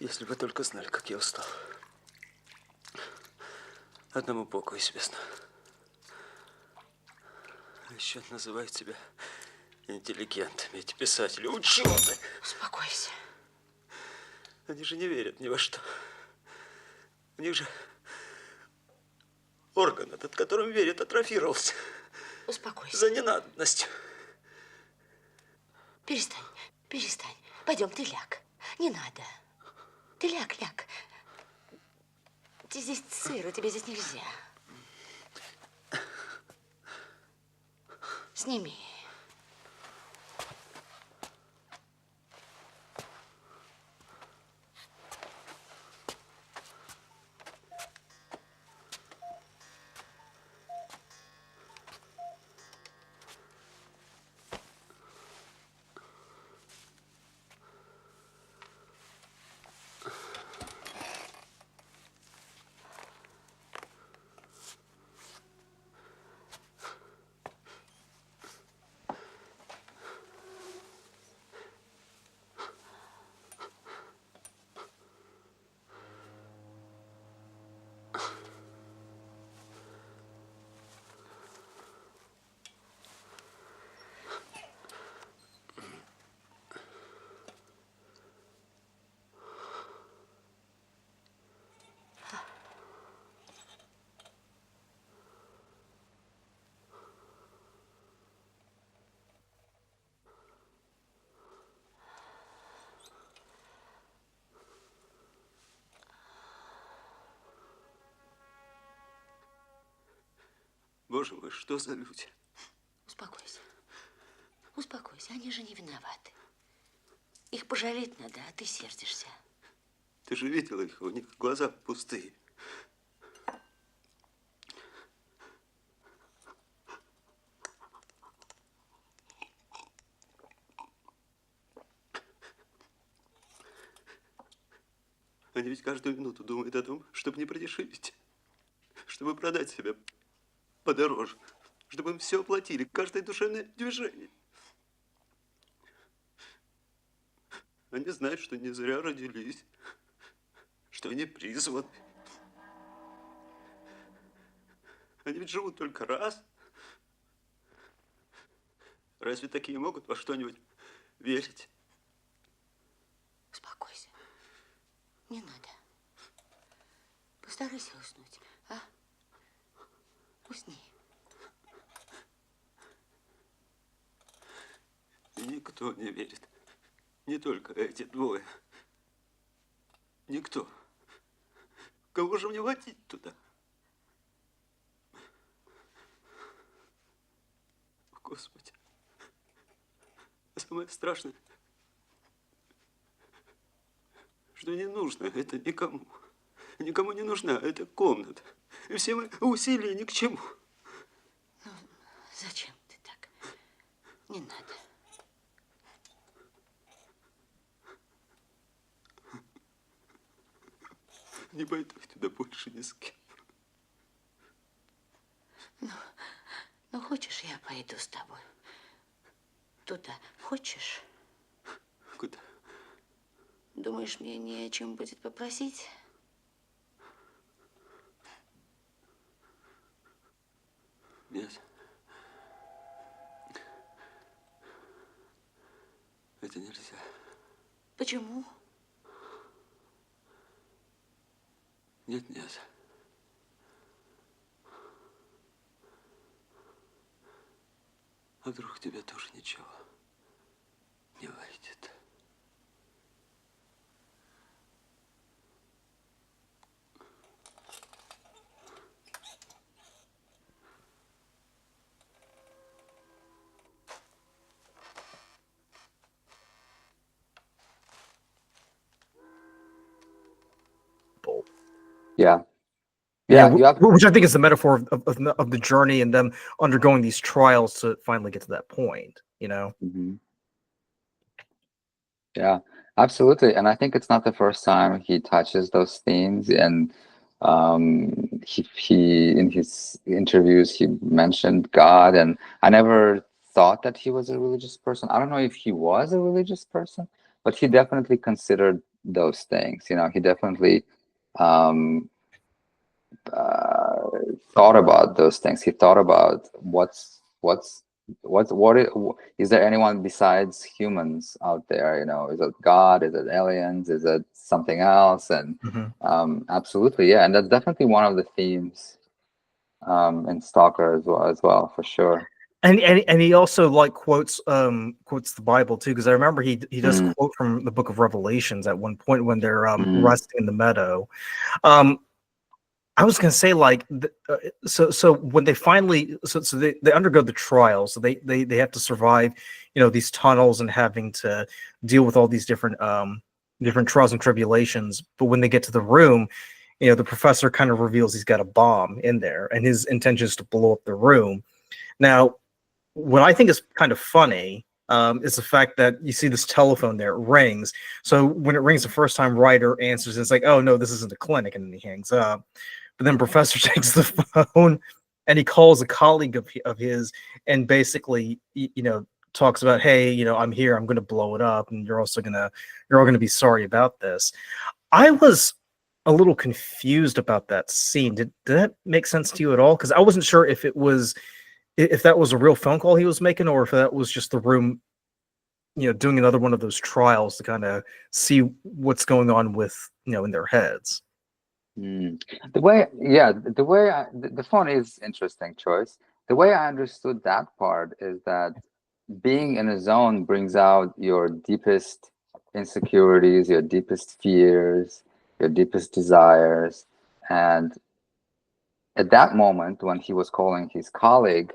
Если бы только знали, как я устал. Одному Богу известно. А еще называют себя интеллигентами, эти писатели, ученые. Успокойся. Они же не верят ни во что. У них же орган, этот, которым верят, атрофировался. Успокойся. За ненадобностью. Перестань. Пойдем, ты ляг. Не надо. Ты ляг. Ты здесь сыро, тебе здесь нельзя. Сними. Боже мой, что за люди? Успокойся. Успокойся, они же не виноваты. Их пожалеть надо, а ты сердишься. Ты же видела их, у них глаза пустые. Они ведь каждую минуту думают о том, чтобы не продешевить, чтобы продать себя подороже, чтобы им все оплатили, каждое душевное движение. Они знают, что не зря родились, что они призваны. Они ведь живут только раз. Разве такие могут во что-нибудь верить? Успокойся. Не надо. Постарайся уснуть, а? Усни. И никто не верит. Не только эти двое. Никто. Кого же мне водить туда? Господи. А самое страшное, что не нужно это никому. Никому не нужна эта комната. И все мои усилия ни к чему. Ну, зачем ты так? Не надо. Не пойду туда больше ни с кем. Ну, хочешь, я пойду с тобой? Туда. Хочешь? Куда? Думаешь, мне не о чем будет попросить? Нет. Это нельзя. Почему? Нет, нет. А вдруг тебе тоже ничего не выйдет? Yeah. Yeah, Yeah, you have, which I think is the metaphor of the journey and them undergoing these trials to finally get to that point, you know? mhm. Yeah, absolutely. And I think it's not the first time he touches those themes. And he in his interviews he mentioned God, and I never thought that he was a religious person. I don't know if he was a religious person, but he definitely considered those things. You know, he definitely um, thought about those things. He thought about is there anyone besides humans out there? You know, is it God? Is it aliens? Is it something else? And absolutely, yeah. And that's definitely one of the themes in Stalker as well, for sure. And he also like quotes the Bible too, because I remember he does quote from the book of Revelations at one point when they're resting in the meadow. I was gonna say like so when they finally so they undergo the trial, so they have to survive, you know, these tunnels and having to deal with all these different trials and tribulations. But when they get to the room, you know, the professor kind of reveals he's got a bomb in there, and his intention is to blow up the room. Now, what I think is kind of funny is the fact that you see this telephone there, it rings. So when it rings the first time, Ryder answers, it's like, oh no, this isn't a clinic, and then he hangs up. But then Professor takes the phone and he calls a colleague of his and basically, you know, talks about, hey, you know, I'm here, I'm going to blow it up, and you're all going to be sorry about this. I was a little confused about that scene. Did that make sense to you at all? Because I wasn't sure if that was a real phone call he was making, or if that was just the room, you know, doing another one of those trials to kind of see what's going on with, you know, in their heads. The phone is interesting choice. The way I understood that part is that being in a zone brings out your deepest insecurities, your deepest fears, your deepest desires, and at that moment, when he was calling his colleague,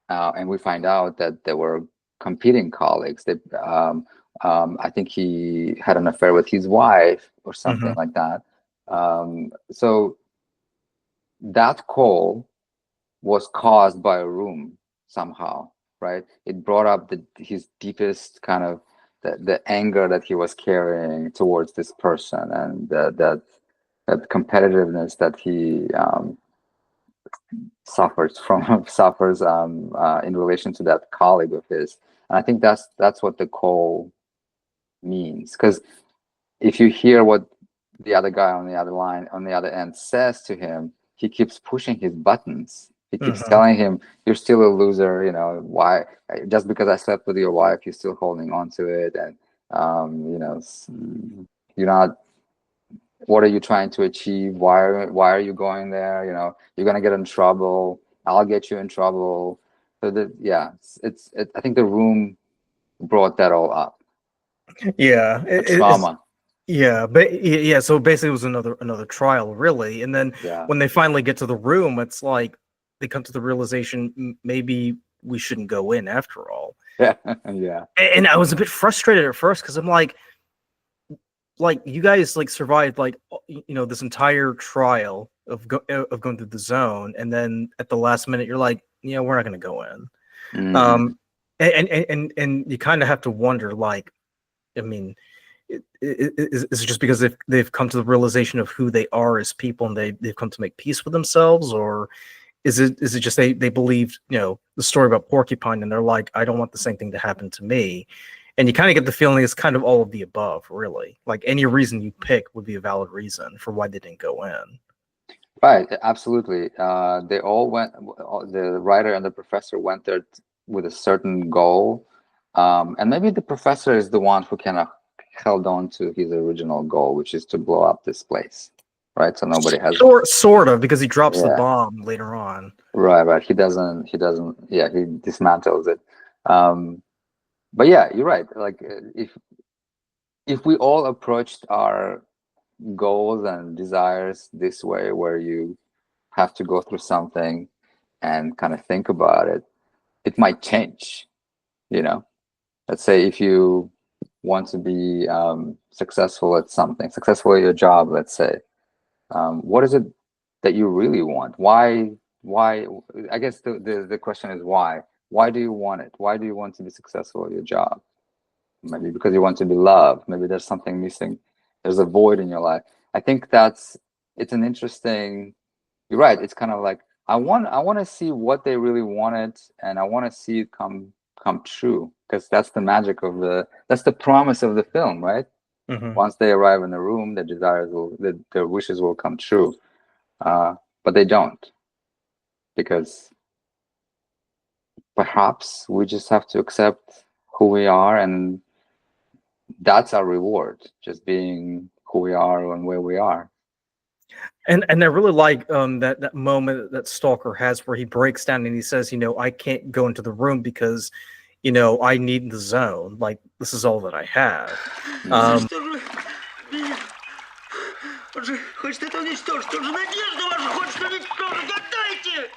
and we find out that there were competing colleagues, that I think he had an affair with his wife or something like that. So that call was caused by a room somehow, right? It brought up his deepest kind of the anger that he was carrying towards this person, and that competitiveness that he suffers in relation to that colleague of his. And I think that's what the call means, because if you hear what the other guy on the other end says to him, he keeps pushing his buttons. He keeps telling him, "You're still a loser. You know, why? Just because I slept with your wife, you're still holding on to it, and you know, you're not. What are you trying to achieve? Why are you going there? You know, you're gonna get in trouble. I'll get you in trouble." So I think the room brought that all up. Yeah, Trauma. Yeah, but yeah, so basically it was another trial, really. And then when they finally get to the room, it's like they come to the realization maybe we shouldn't go in after all. Yeah, yeah. And I was a bit frustrated at first because I'm like you guys like survived like this entire trial of going through the zone, and then at the last minute you're like, we're not going to go in. And you kind of have to wonder, like, I mean, is it just because they've come to the realization of who they are as people, and they've come to make peace with themselves, or is it just they believed the story about Porcupine, and they're like, I don't want the same thing to happen to me? And you kind of get the feeling it's kind of all of the above, really. Like any reason you pick would be a valid reason for why they didn't go in. Right, absolutely. They all went. The writer and the professor went there with a certain goal, and maybe the professor is the one who kind of held on to his original goal, which is to blow up this place, right? So nobody has sort of, because he drops the bomb later on. Right. He doesn't. Yeah, he dismantles it. But yeah, you're right. Like if we all approached our goals and desires this way, where you have to go through something and kind of think about it, it might change. Let's say if you want to be successful at something, successful at your job, let's say, what is it that you really want? Why? I guess the question is why. Why do you want it? Why do you want to be successful at your job? Maybe because you want to be loved. Maybe there's something missing. There's a void in your life. I think it's an interesting. You're right. It's kind of like I want to see what they really wanted, and I want to see it come true, because that's the magic that's the promise of the film, right? Once they arrive in the room, their wishes will come true, but they don't, because perhaps we just have to accept who we are, and that's our reward, just being who we are and where we are. And I really like that moment that Stalker has where he breaks down and he says, I can't go into the room because I need the zone. Like, this is all that I have. Хочет это уничтожить, он же надежду вашу хочет уничтожить, отдайте!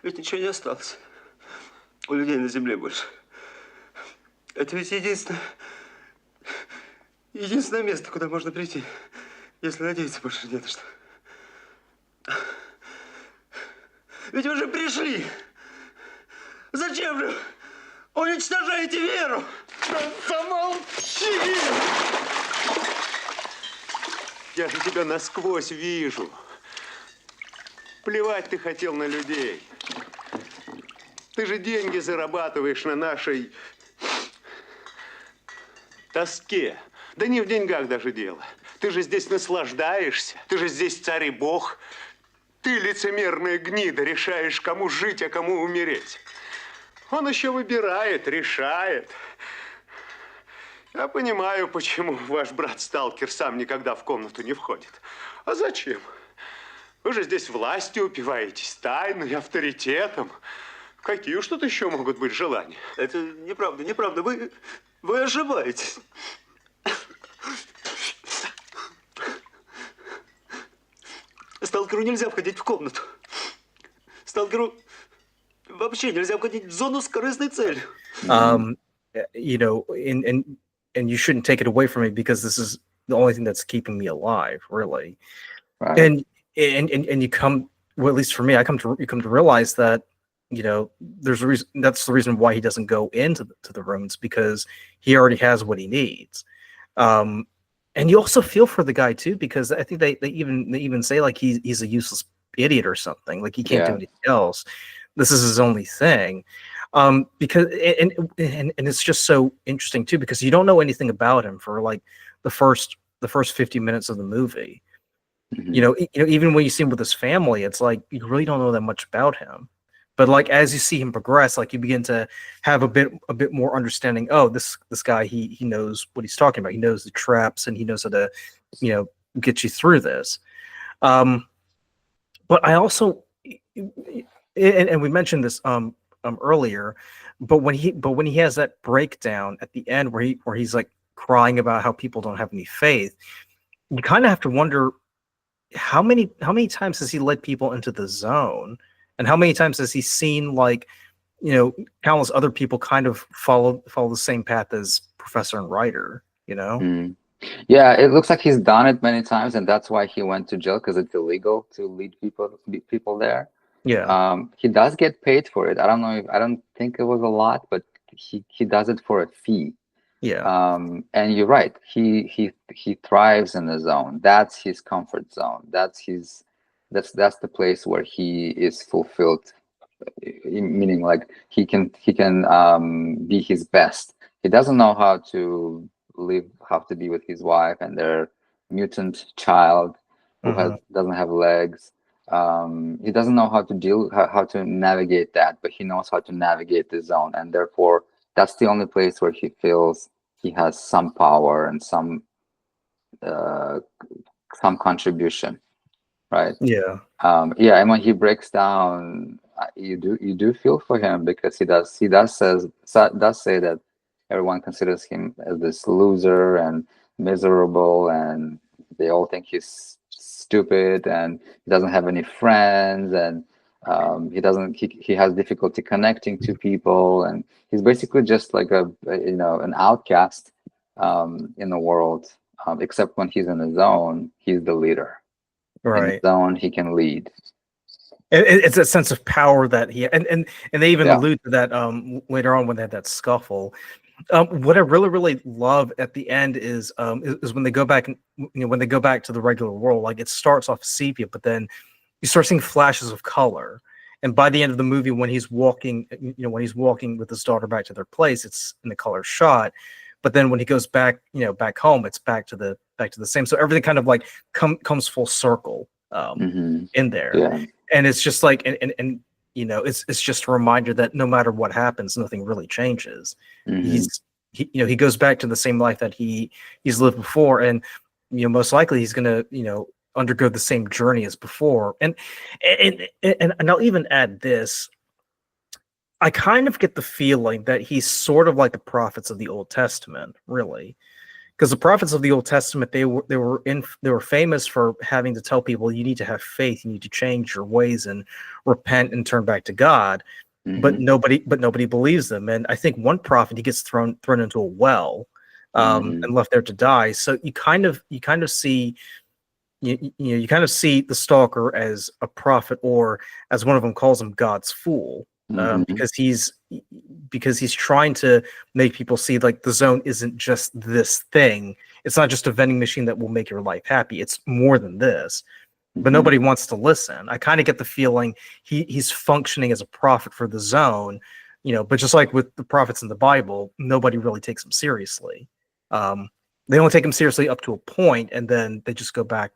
Ведь ничего не осталось у людей на земле больше. Это ведь единственное место, куда можно прийти, если надеяться больше не на что. Ведь вы же пришли. Зачем же уничтожаете веру? Да замолчи! Я же тебя насквозь вижу. Плевать ты хотел на людей. Ты же деньги зарабатываешь на нашей тоске. Да не в деньгах даже дело. Ты же здесь наслаждаешься. Ты же здесь царь и бог. Ты, лицемерная гнида, решаешь, кому жить, а кому умереть. Он еще выбирает, решает. Я понимаю, почему ваш брат-сталкер сам никогда в комнату не входит. А зачем? Вы же здесь властью упиваетесь, тайной, авторитетом. Какие уж тут еще могут быть желания? Это неправда, неправда. Вы ошибаетесь. Сталкеру нельзя входить в комнату. Сталкеру вообще нельзя входить в зону с корыстной целью. You know, and you shouldn't take it away from me because this is the only thing that's keeping me alive, really. Right. And you come, well, at least for me, you come to realize that, you know, there's a reason. That's the reason why he doesn't go into the rooms, because he already has what he needs. And you also feel for the guy too, because I think they even say like he's a useless idiot or something, like he can't do anything else. This is his only thing. Because and it's just so interesting too, because you don't know anything about him for like the first 50 minutes of the movie. Mhm. You know, even when you see him with his family, it's like you really don't know that much about him. But like as you see him progress, like you begin to have a bit more understanding. Oh, this guy, he knows what he's talking about. He knows the traps, and he knows how to, you know, get you through this. But I also, and we mentioned this earlier, but when he has that breakdown at the end where he's like crying about how people don't have any faith, you kind of have to wonder how many times has he led people into the zone, and how many times has he seen, like, you know, countless other people kind of follow the same path as Professor and Ryder, you know? Mm. Yeah, it looks like he's done it many times, and that's why he went to jail, because it's illegal to lead people there. Yeah. He does get paid for it. I don't think it was a lot, but he does it for a fee. Yeah. And you're right. He thrives in the zone. That's his comfort zone. That's the place where he is fulfilled. Meaning, like, he can be his best. He doesn't know how to be with his wife and their mutant child who doesn't have legs. He doesn't know how to navigate that, but he knows how to navigate the zone, and therefore that's the only place where he feels he has some power and some contribution, right? Yeah. Yeah, and when he breaks down, you do feel for him, because he does say that everyone considers him as this loser and miserable, and they all think he's stupid, and he doesn't have any friends, and he has difficulty connecting to people, and he's basically just like an outcast in the world, except when he's in the zone, he's the leader. Right. In the zone, he can lead. It's a sense of power that he and they even Yeah. allude to that later on when they had that scuffle. What I really love at the end is when they go back, and when they go back to the regular world, like it starts off sepia, but then you start seeing flashes of color. And by the end of the movie, when he's walking with his daughter back to their place, it's in the color shot. But then when he goes back, back home, it's back to the same. So everything kind of like comes full circle in there. Yeah. And it's just like, and it's just a reminder that no matter what happens, nothing really changes. He goes back to the same life that he's lived before, and most likely he's gonna undergo the same journey as before. And I'll even add this. I kind of get the feeling that he's sort of like the prophets of the Old Testament, really. Because the prophets of the Old Testament, they were famous for having to tell people, you need to have faith, you need to change your ways and repent and turn back to God. But nobody believes them. And I think one prophet, he gets thrown into a well and left there to die. So you kind of see the Stalker as a prophet, or as one of them calls him, God's fool. Because he's trying to make people see, like, the zone isn't just this thing. It's not just a vending machine that will make your life happy. It's more than this. But nobody wants to listen. I kind of get the feeling he's functioning as a prophet for the zone, but just like with the prophets in the Bible, nobody really takes him seriously. They only take him seriously up to a point, and then they just go back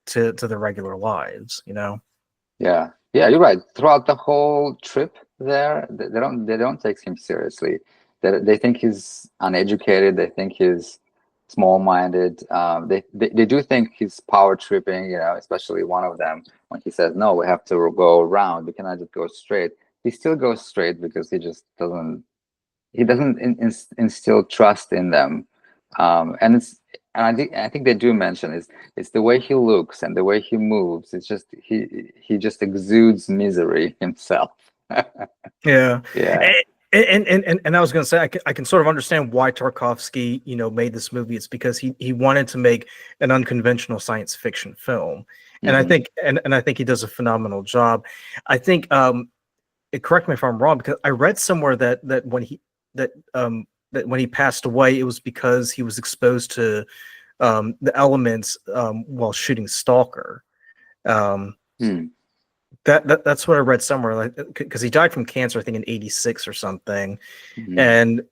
to their regular lives, Yeah, you're right. Throughout the whole trip there, they don't take him seriously. they think he's uneducated. They think he's small-minded. They do think he's power tripping, especially one of them when he says, no, we have to go around. We cannot just go straight. He still goes straight because he just doesn't instill trust in them. And I think they do mention it's the way he looks and the way he moves. It's just he just exudes misery himself. Yeah. Yeah. And I was going to say I can sort of understand why Tarkovsky made this movie. It's because he wanted to make an unconventional science fiction film, and I think and I think he does a phenomenal job. I think correct me if I'm wrong, because I read somewhere that when he passed away, it was because he was exposed to the elements while shooting Stalker. That's what I read somewhere, like, because he died from cancer, I think in '86 or something, and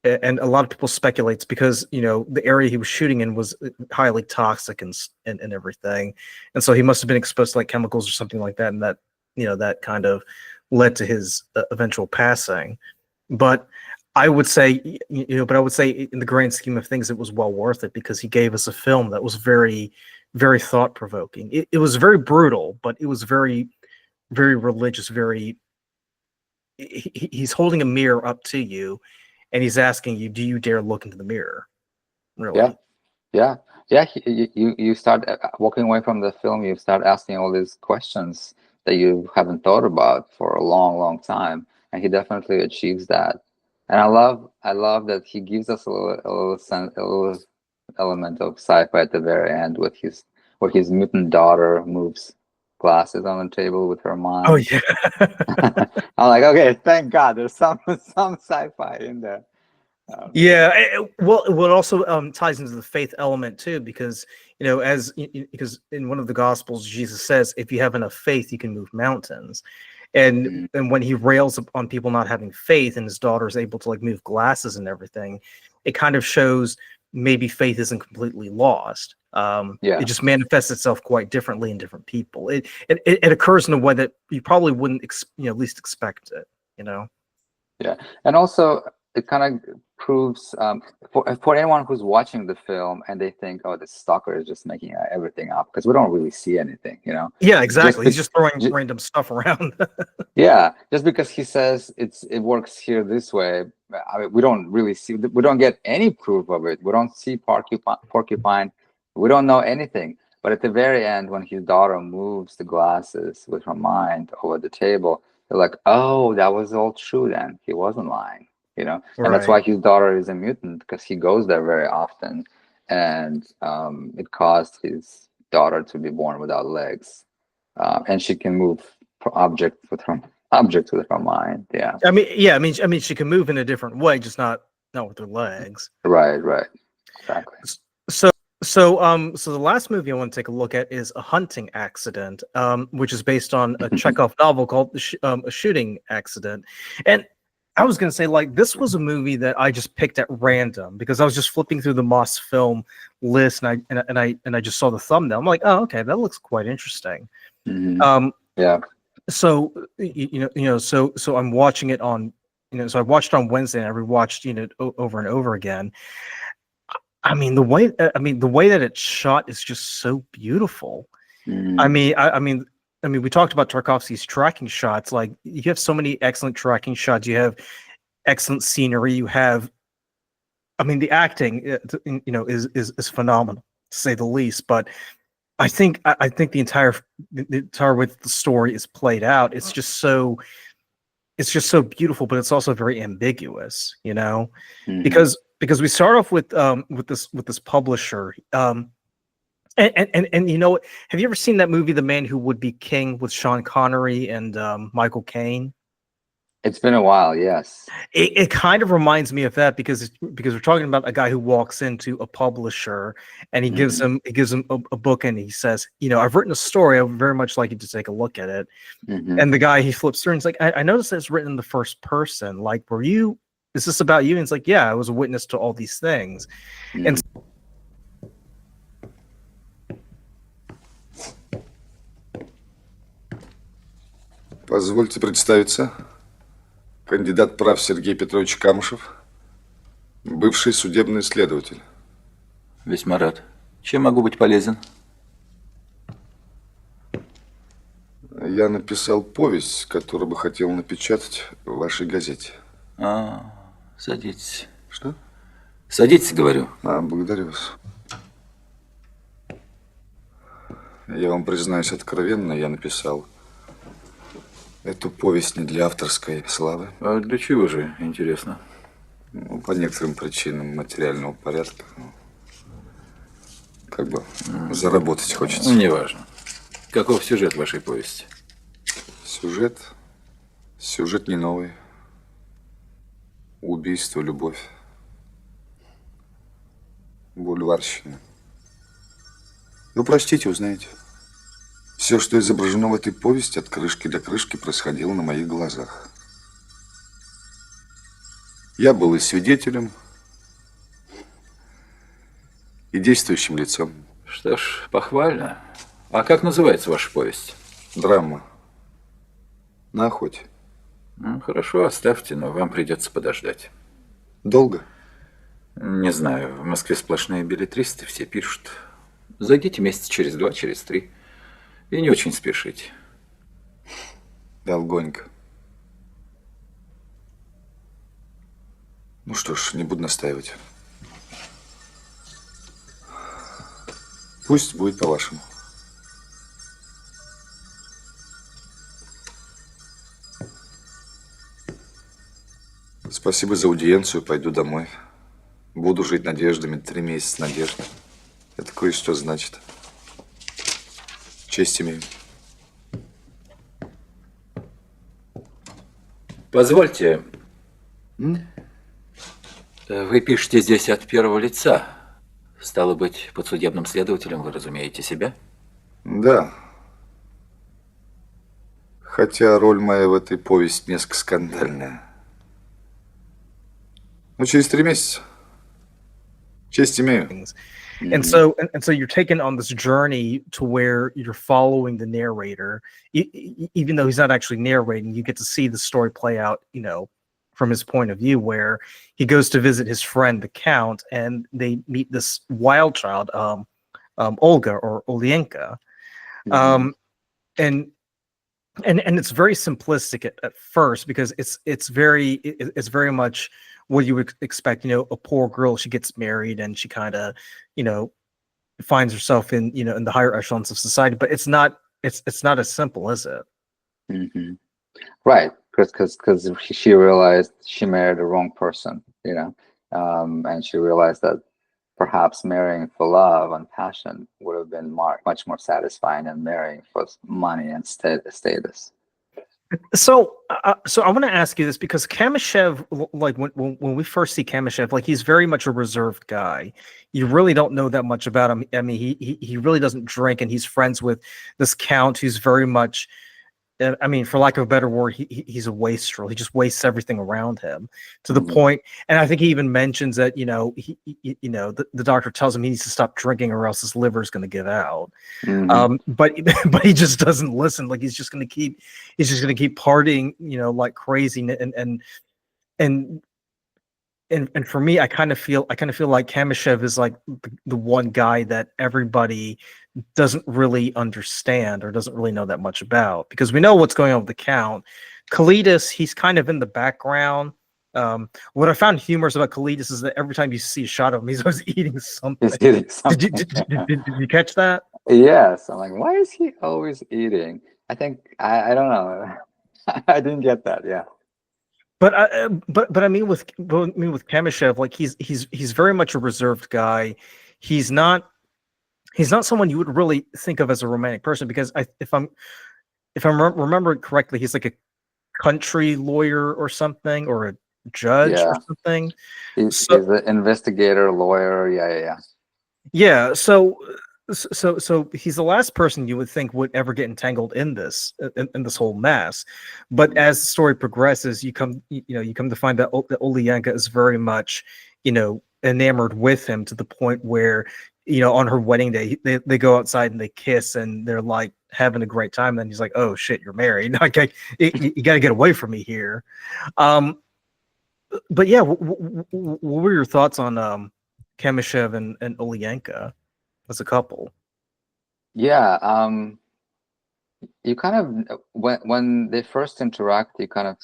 a lot of people speculate it's because the area he was shooting in was highly toxic and everything, and so he must have been exposed to like chemicals or something like that, and that that kind of led to his eventual passing. But I would say, in the grand scheme of things, it was well worth it because he gave us a film that was very, very thought provoking. It was very brutal, but it was very, very religious. He's holding a mirror up to you, and he's asking you, "Do you dare look into the mirror?" Really? Yeah. You start walking away from the film. You start asking all these questions that you haven't thought about for a long, long time, and he definitely achieves that. And I love that he gives us a little element of sci-fi at the very end with where his mutant daughter moves glasses on the table with her mind. Oh yeah. I'm like, okay, thank God, there's some sci-fi in there. Well, it also ties into the faith element too, because because in one of the Gospels, Jesus says, "If you have enough faith, you can move mountains." And when he rails on people not having faith, and his daughter is able to like move glasses and everything, it kind of shows maybe faith isn't completely lost. It just manifests itself quite differently in different people. It occurs in a way that you probably wouldn't least expect it. Yeah, and also it kind of proves for anyone who's watching the film and they think, oh, the Stalker is just making everything up, because we don't really see anything, Yeah, exactly. He's just throwing random stuff around. Yeah, just because he says it works here this way, I mean, we don't get any proof of it. We don't see porcupine. We don't know anything. But at the very end, when his daughter moves the glasses with her mind over the table, they're like, oh, that was all true then. He wasn't lying. And that's why his daughter is a mutant, because he goes there very often, and it caused his daughter to be born without legs, and she can move objects with her mind. Yeah. I mean, she can move in a different way, just not with her legs. Right. Exactly. So the last movie I want to take a look at is A Hunting Accident, which is based on a Chekov novel called A Shooting Accident, and I was going to say, like, this was a movie that I just picked at random because I was just flipping through the Moss film list, and I just saw the thumbnail. I'm like, oh, okay, that looks quite interesting. Yeah. So so I'm watching it on, so I watched it on Wednesday, and I rewatched over and over again. I mean, the way that it's shot is just so beautiful. I mean, we talked about Tarkovsky's tracking shots. Like, you have so many excellent tracking shots. You have excellent scenery. You have, the acting, is phenomenal, to say the least. But I think the entire way the story is played out, it's just so beautiful, but it's also very ambiguous, because we start off with this publisher. And have you ever seen that movie, The Man Who Would Be King, with Sean Connery and Michael Caine? It's been a while, yes. It kind of reminds me of that because we're talking about a guy who walks into a publisher and he gives him a book, and he says, I've written a story. I would very much like you to take a look at it. And the guy, he flips through and he's like, I noticed that it's written in the first person. Like, is this about you? And it's like, yeah, I was a witness to all these things. And Позвольте представиться. Кандидат прав Сергей Петрович Камышев, Бывший судебный следователь. Весьма рад. Чем могу быть полезен? Я написал повесть, которую бы хотел напечатать в вашей газете. Садитесь. Что? Садитесь, говорю. Благодарю вас. Я вам признаюсь откровенно, я написал эту повесть не для авторской славы. А для чего же, интересно? Ну, по некоторым причинам материального порядка. Как бы заработать хочется. Неважно. Каков сюжет вашей повести? Сюжет не новый. Убийство, любовь. Бульварщина. Ну, прочтите, узнаете. Все, что изображено в этой повести, от крышки до крышки, происходило на моих глазах. Я был и свидетелем, и действующим лицом. Что ж, похвально. А как называется ваша повесть? Драма. На охоте. Хорошо, оставьте, но вам придется подождать. Долго? Не знаю, в Москве сплошные беллетристы, все пишут. Зайдите месяца через 2, через 3. И не очень спешите. Долгонько. Ну что ж, не буду настаивать. Пусть будет по-вашему. Спасибо за аудиенцию, пойду домой. Буду жить надеждами, 3 месяца надежд. Это кое-что значит. Честь имею. Позвольте. Вы пишете здесь от первого лица. Стало быть, подсудебным следователем вы разумеете себя? Да. Хотя роль моя в этой повести несколько скандальная. Ну, через 3 месяца. Честь имею. And so you're taken on this journey to where you're following the narrator, even though he's not actually narrating. You get to see the story play out, you know, from his point of view, where he goes to visit his friend, the Count, and they meet this wild child, Olga or Olyenka, and it's very simplistic at first because it's very much what you would expect. You know, a poor girl, she gets married and she kind of, you know, finds herself in, you know, in the higher echelons of society. But it's not as simple, is it? Right, because she realized she married the wrong person, you know, and she realized that perhaps marrying for love and passion would have been much more satisfying than marrying for money and status. So I want to ask you this because Kamyshev, like when we first see Kamyshev, like he's very much a reserved guy. You really don't know that much about him. I mean, he really doesn't drink, and he's friends with this Count who's very much, I mean, for lack of a better word, he's a wastrel. He just wastes everything around him to the point. And I think he even mentions that, you know, the doctor tells him he needs to stop drinking or else his liver is going to give out. But he just doesn't listen. Like he's just going to keep partying, you know, like crazy. And for me, I kind of feel like Kamyshev is like the one guy that everybody doesn't really understand or doesn't really know that much about, because we know what's going on with the Count. Kalidas, he's kind of in the background. What I found humorous about Kalidas is that every time you see a shot of him, he's always eating something. He's eating something. Did you catch that? Yes, I'm like, why is he always eating? I think I don't know. I didn't get that. Yeah. But I mean with Kamyshev, like he's very much a reserved guy. He's not someone you would really think of as a romantic person, because if I'm remembering correctly, he's like a country lawyer or something, or a judge or something. He's an investigator, lawyer. Yeah. So he's the last person you would think would ever get entangled in this whole mess. But as the story progresses, you come to find that Olyenka is very much, you know, enamored with him to the point where, you know, on her wedding day, they go outside and they kiss and they're like having a great time. And then he's like, "Oh shit, you're married. Okay, you got to get away from me here." But yeah, what were your thoughts on Kamyshev and Olyenka as a couple? Yeah, you kind of when they first interact, you kind of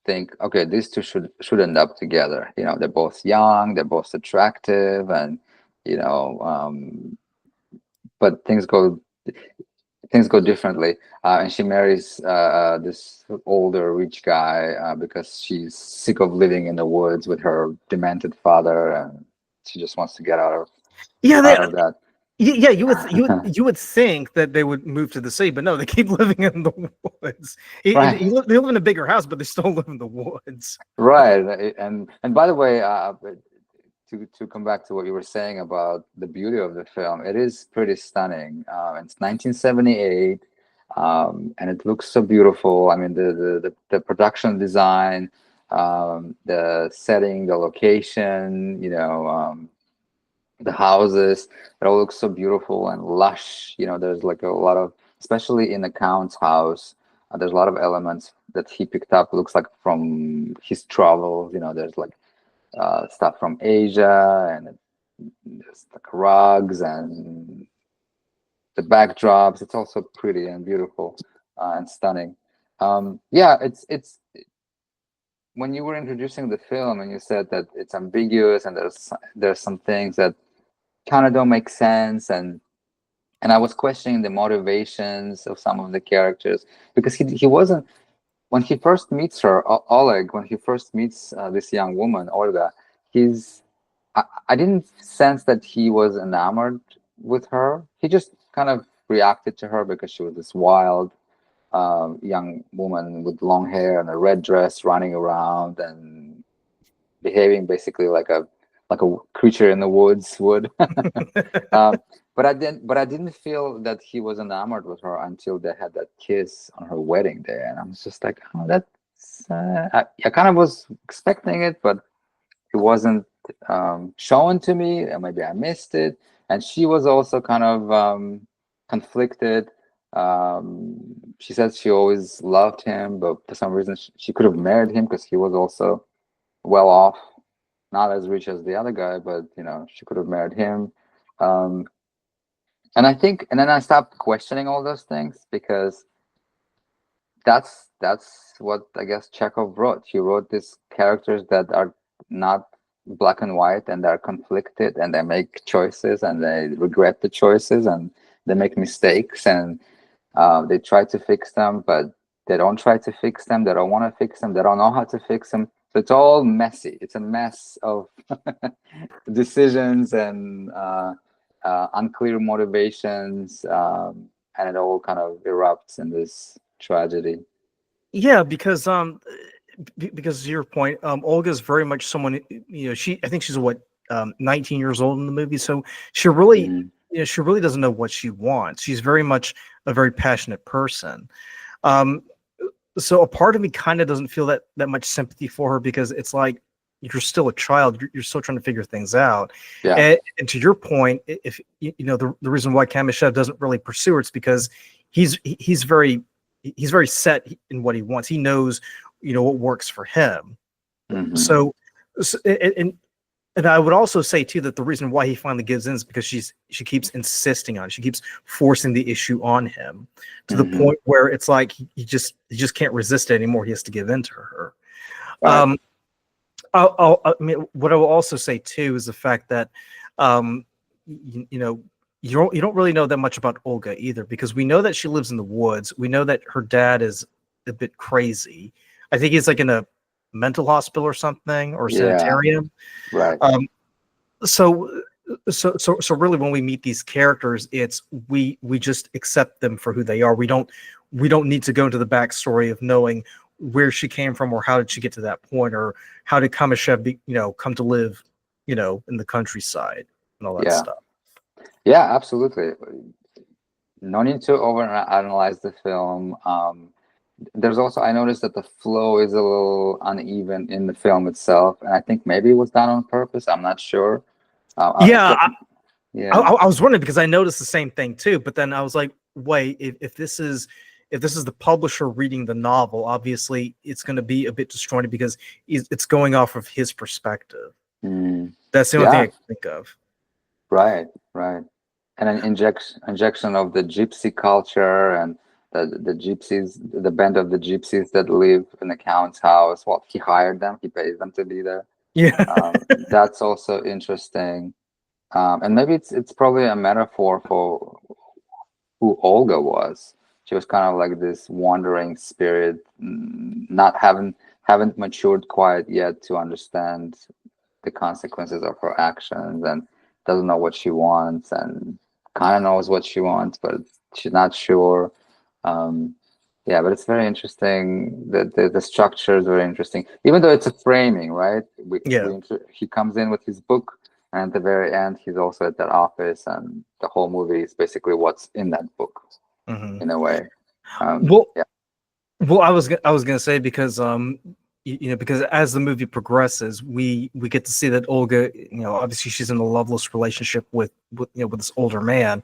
think, okay, these two should end up together. You know, they're both young, they're both attractive, and you know, but things go differently. And she marries this older rich guy because she's sick of living in the woods with her demented father, and she just wants to get Yeah, out of that. yeah, you would think that they would move to the sea, but no, they keep living in the woods. Right. They live in a bigger house, but they still live in the woods. Right. And by the way, to come back to what you were saying about the beauty of the film, it is pretty stunning. It's 1978, and it looks so beautiful. I mean, the production design, the setting, the location, you know, the houses, it all looks so beautiful and lush. You know, there's like a lot of, especially in the Count's house, there's a lot of elements that he picked up, looks like from his travels. You know, there's like stuff from Asia, and there's like rugs and the backdrops. It's also pretty and beautiful and stunning. Yeah, it's when you were introducing the film and you said that it's ambiguous and there's some things that kind of don't make sense, and I was questioning the motivations of some of the characters, because he wasn't, when he first meets her, Oleg, when he first meets this young woman, Olga, I didn't sense that he was enamored with her. He just kind of reacted to her because she was this wild young woman with long hair and a red dress running around and behaving basically like a creature in the woods would. But I didn't feel that he was enamored with her until they had that kiss on her wedding day, and I was just like, oh, that's I kind of was expecting it, but it wasn't shown to me, and maybe I missed it. And she was also kind of conflicted. She said she always loved him, but for some reason she could have married him because he was also well off, not as rich as the other guy, but you know, she could have married him. And I think, and then I stopped questioning all those things, because that's what I guess Chekhov wrote. He wrote these characters that are not black and white, and they're conflicted, and they make choices, and they regret the choices, and they make mistakes, and they try to fix them, but they don't try to fix them. They don't want to fix them. They don't know how to fix them. So it's all messy. It's a mess of decisions and unclear motivations, and it all kind of erupts in this tragedy. Yeah, because to your point, Olga's very much someone, you know, I think she's 19 years old in the movie, so she really you know, she really doesn't know what she wants. She's very much a very passionate person. So a part of me kind of doesn't feel that much sympathy for her, because it's like, you're still a child, you're still trying to figure things out. Yeah. And to your point, if you know, the reason why Kamyshev doesn't really pursue her, it's because he's very set in what he wants. He knows, you know, what works for him. So and I would also say too that the reason why he finally gives in is because she keeps insisting on it. She keeps forcing the issue on him to the point where it's like he just can't resist it anymore. He has to give in to her. Right. I mean, what I will also say too is the fact that you know, you don't really know that much about Olga either, because we know that she lives in the woods. We know that her dad is a bit crazy. I think he's like in a mental hospital or something, or sanitarium. Right. So really, when we meet these characters, it's we just accept them for who they are. We don't need to go into the backstory of knowing where she came from, or how did she get to that point, or how did Kamyshev come to live, you know, in the countryside and all that stuff. Yeah, absolutely. No need to overanalyze the film. There's also, I noticed that the flow is a little uneven in the film itself, and I think maybe it was done on purpose. I'm not sure. I was wondering, because I noticed the same thing too, but then I was like, wait, if this is, if this is the publisher reading the novel, obviously it's going to be a bit disjointed because it's going off of his perspective. That's the only thing I can think of. Right. And an injection of the gypsy culture and the gypsies, the band of the gypsies that live in the count's house. Well, he hired them, he pays them to be there. Yeah. That's also interesting. And maybe it's probably a metaphor for who Olga was. She was kind of like this wandering spirit, not haven't matured quite yet to understand the consequences of her actions, and doesn't know what she wants, and kind of knows what she wants, but she's not sure. Yeah, but it's very interesting that the structure is very interesting, even though it's a framing, right? He comes in with his book, and at the very end, he's also at that office, and the whole movie is basically what's in that book, in a way. Well, I was gonna say because because as the movie progresses, we get to see that Olga, obviously she's in a loveless relationship with this older man,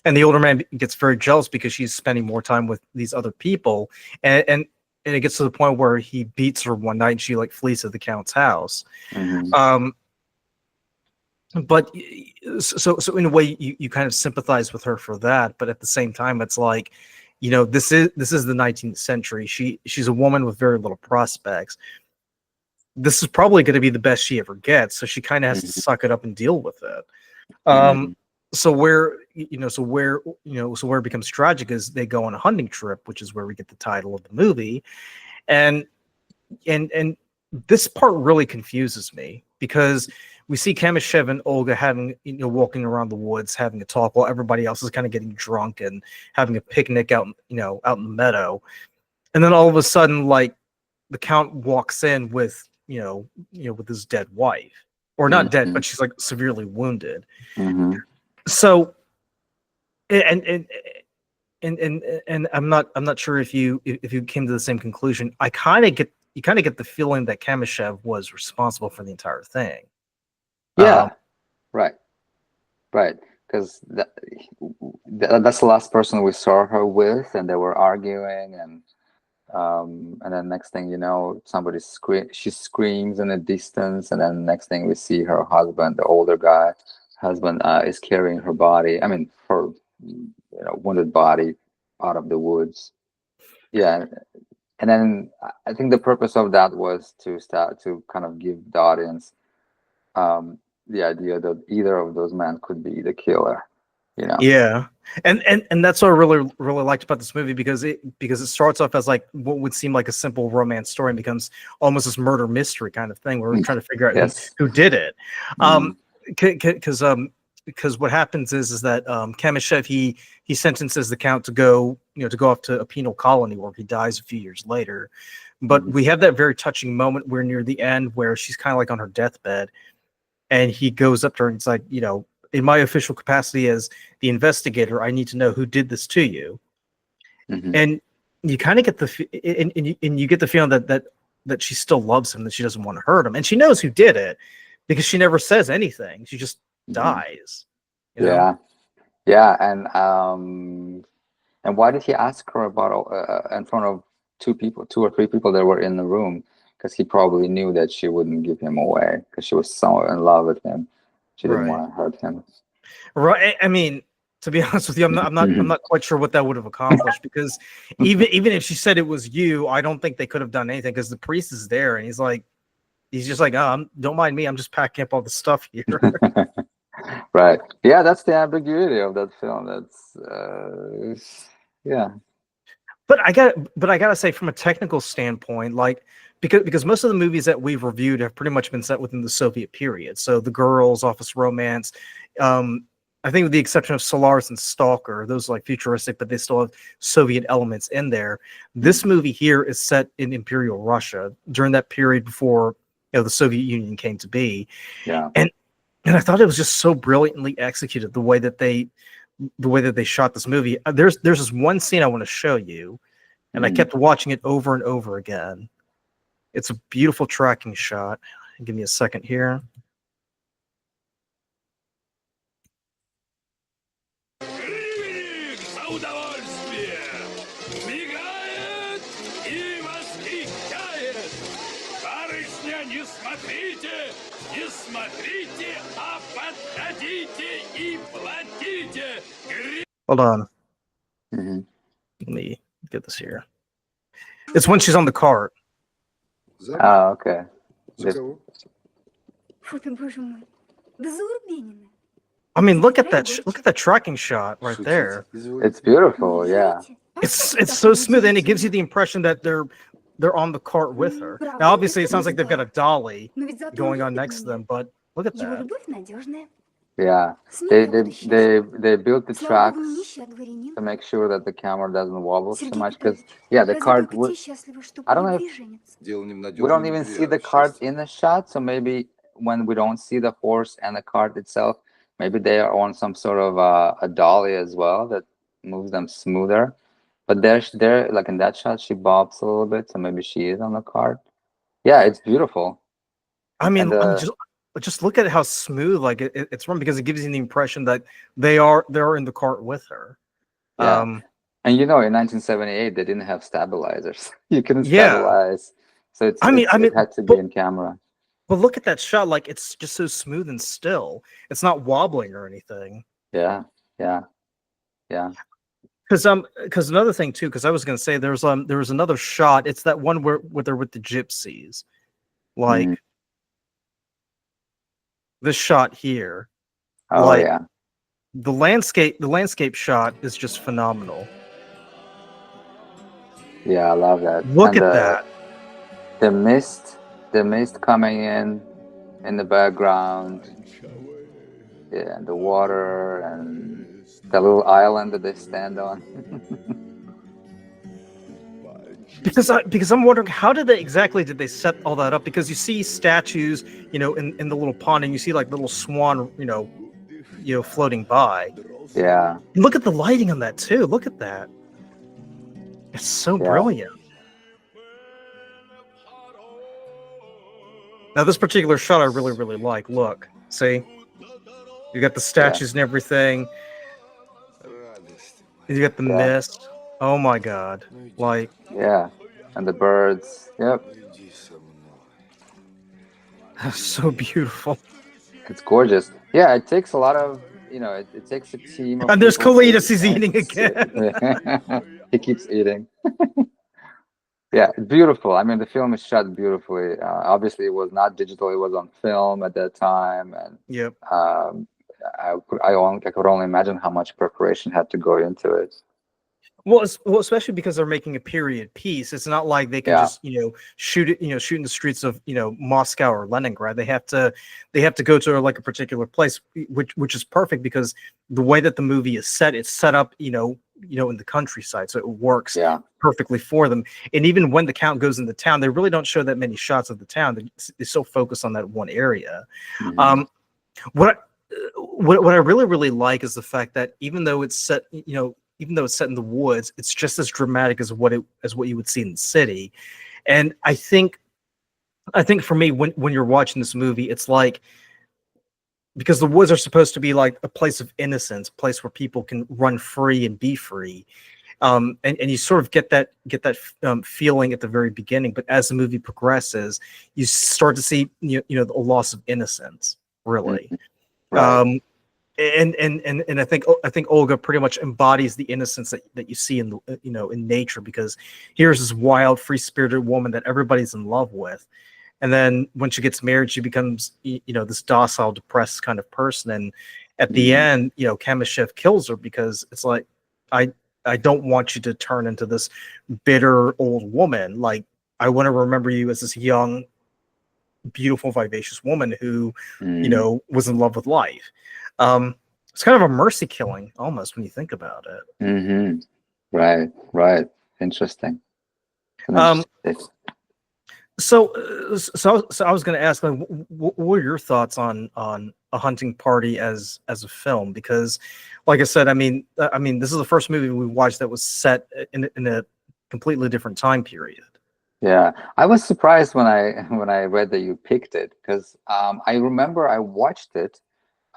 and the older man gets very jealous because she's spending more time with these other people, and it gets to the point where he beats her one night and she like flees to the count's house. But so in a way you kind of sympathize with her for that, but at the same time it's like, this is the 19th century. She's a woman with very little prospects. This is probably going to be the best she ever gets, so she kind of has to suck it up and deal with it. So where it becomes tragic is they go on a hunting trip, which is where we get the title of the movie, and this part really confuses me because we see Kamyshev and Olga having, walking around the woods, having a talk while everybody else is kind of getting drunk and having a picnic out in the meadow. And then all of a sudden, like, the Count walks in with, with his dead wife, or not dead, but she's like severely wounded. So, and I'm not sure if you came to the same conclusion. You kind of get the feeling that Kamyshev was responsible for the entire thing. Yeah, right. Because that's the last person we saw her with, and they were arguing, and then next thing you know, she screams in the distance, and then next thing we see her husband, the older guy, is carrying her body. I mean, her wounded body out of the woods. Yeah, and then I think the purpose of that was to start to kind of give the audience the idea that either of those men could be the killer, Yeah, and that's what I really liked about this movie, because it starts off as like what would seem like a simple romance story and becomes almost this murder mystery kind of thing where we're trying to figure out who did it. Because what happens is that Kamyshev he sentences the Count to go off to a penal colony where he dies a few years later. But we have that very touching moment where near the end where she's kind of like on her deathbed, and he goes up to her and it's like, in my official capacity as the investigator, I need to know who did this to you. And you kind of get and you get the feeling that she still loves him, that she doesn't want to hurt him, and she knows who did it because she never says anything. She just dies. Yeah, and why did he ask her about in front of two or three people that were in the room? Because he probably knew that she wouldn't give him away because she was so in love with him. She didn't want to hurt him. Right. I mean, to be honest with you, I'm not quite sure what that would have accomplished, because even if she said it was you, I don't think they could have done anything, because the priest is there and he's just like, don't mind me, I'm just packing up all the stuff here. Right. Yeah, that's the ambiguity of that film. That's yeah. But I gotta say, from a technical standpoint, like, because most of the movies that we've reviewed have pretty much been set within the Soviet period. So The Girls, Office Romance, I think with the exception of Solaris and Stalker, those are like futuristic, but they still have Soviet elements in there. This movie here is set in Imperial Russia during that period before the Soviet Union came to be. Yeah. And I thought it was just so brilliantly executed, the way that they shot this movie. There's this one scene I want to show you, and I kept watching it over and over again. It's a beautiful tracking shot. Give me a second here. меня не смотрите, не смотрите, а подходите и платите. Hold on. Mhm. Let me get this here. It's when she's on the cart. Oh, okay. За кого? Фу ты, боже мой. Да заурбенина. I mean, look at that. Look at that tracking shot right there. It's beautiful, yeah. It's so smooth, and it gives you the impression that they're on the cart with her. Now, obviously, it sounds like they've got a dolly going on next to them, but look at Его that. любовь надежная. Yeah. They built the tracks to make sure that the camera doesn't wobble too much, because the cart would, I don't know if we don't even see the cart in the shot, so maybe when we don't see the horse and the cart itself, maybe they are on some sort of a dolly as well that moves them smoother. But there, like in that shot, she bobs a little bit, so maybe she is on the cart. Yeah, it's beautiful. I mean, And, just look at how smooth it's run, because it gives you the impression that they're in the cart with her. Yeah. And in 1978 they didn't have stabilizers. You couldn't Yeah. stabilize, so it had to be in camera. But look at that shot, like it's just so smooth and still. It's not wobbling or anything. Yeah. Because another thing too, because I was gonna say there was another shot. It's that one where they're with the gypsies, like this shot here. Oh, like, yeah. The landscape shot is just phenomenal. Yeah, I love that. Look at that. The mist coming in the background. Yeah, and the water and the little island that they stand on. Because I'm wondering, how did they set all that up? Because you see statues, in the little pond, and you see like little swan, floating by. Yeah. Look at the lighting on that too. Look at that. It's so brilliant. Now this particular shot I really, really like. Look, see? You got the statues and everything. You got the mist. Oh my god. Like, yeah. And the birds. Yep. That's so beautiful. It's gorgeous. Yeah, it takes a lot of, it takes a team of And there's people Kalidas, he's eating again. He keeps eating. Yeah, beautiful. I mean, the film is shot beautifully. Obviously, it was not digital; it was on film at that time, and yep. I could only imagine how much preparation had to go into it. Well, especially because they're making a period piece. It's not like they can just shoot it, shoot in the streets of Moscow or Leningrad. They have to go to like a particular place, which is perfect because the way that the movie is set, it's set up in the countryside, so it works perfectly for them. And even when the count goes into town, they really don't show that many shots of the town. They still focus on that one area. Mm-hmm. What I really, really like is the fact that even though it's set, even though it's set in the woods, it's just as dramatic as what you would see in the city. And I think for me, when you're watching this movie, it's like, because the woods are supposed to be like a place of innocence, a place where people can run free and be free. And you sort of get that feeling at the very beginning, but as the movie progresses, you start to see a loss of innocence, really. Right. And I think Olga pretty much embodies the innocence that you see in in nature, because here's this wild, free-spirited woman that everybody's in love with, and then when she gets married, she becomes this docile, depressed kind of person, and at the end, Kamyshev kills her because it's like, I don't want you to turn into this bitter old woman. Like, I want to remember you as this young, beautiful, vivacious woman who was in love with life. It's kind of a mercy killing almost when you think about it. Mm-hmm. Right. Interesting. So I was going to ask, like, what were your thoughts on A Hunting Party as a film? Because, like I said, I mean, this is the first movie we watched that was set in a completely different time period. Yeah, I was surprised when I read that you picked it, because I remember I watched it,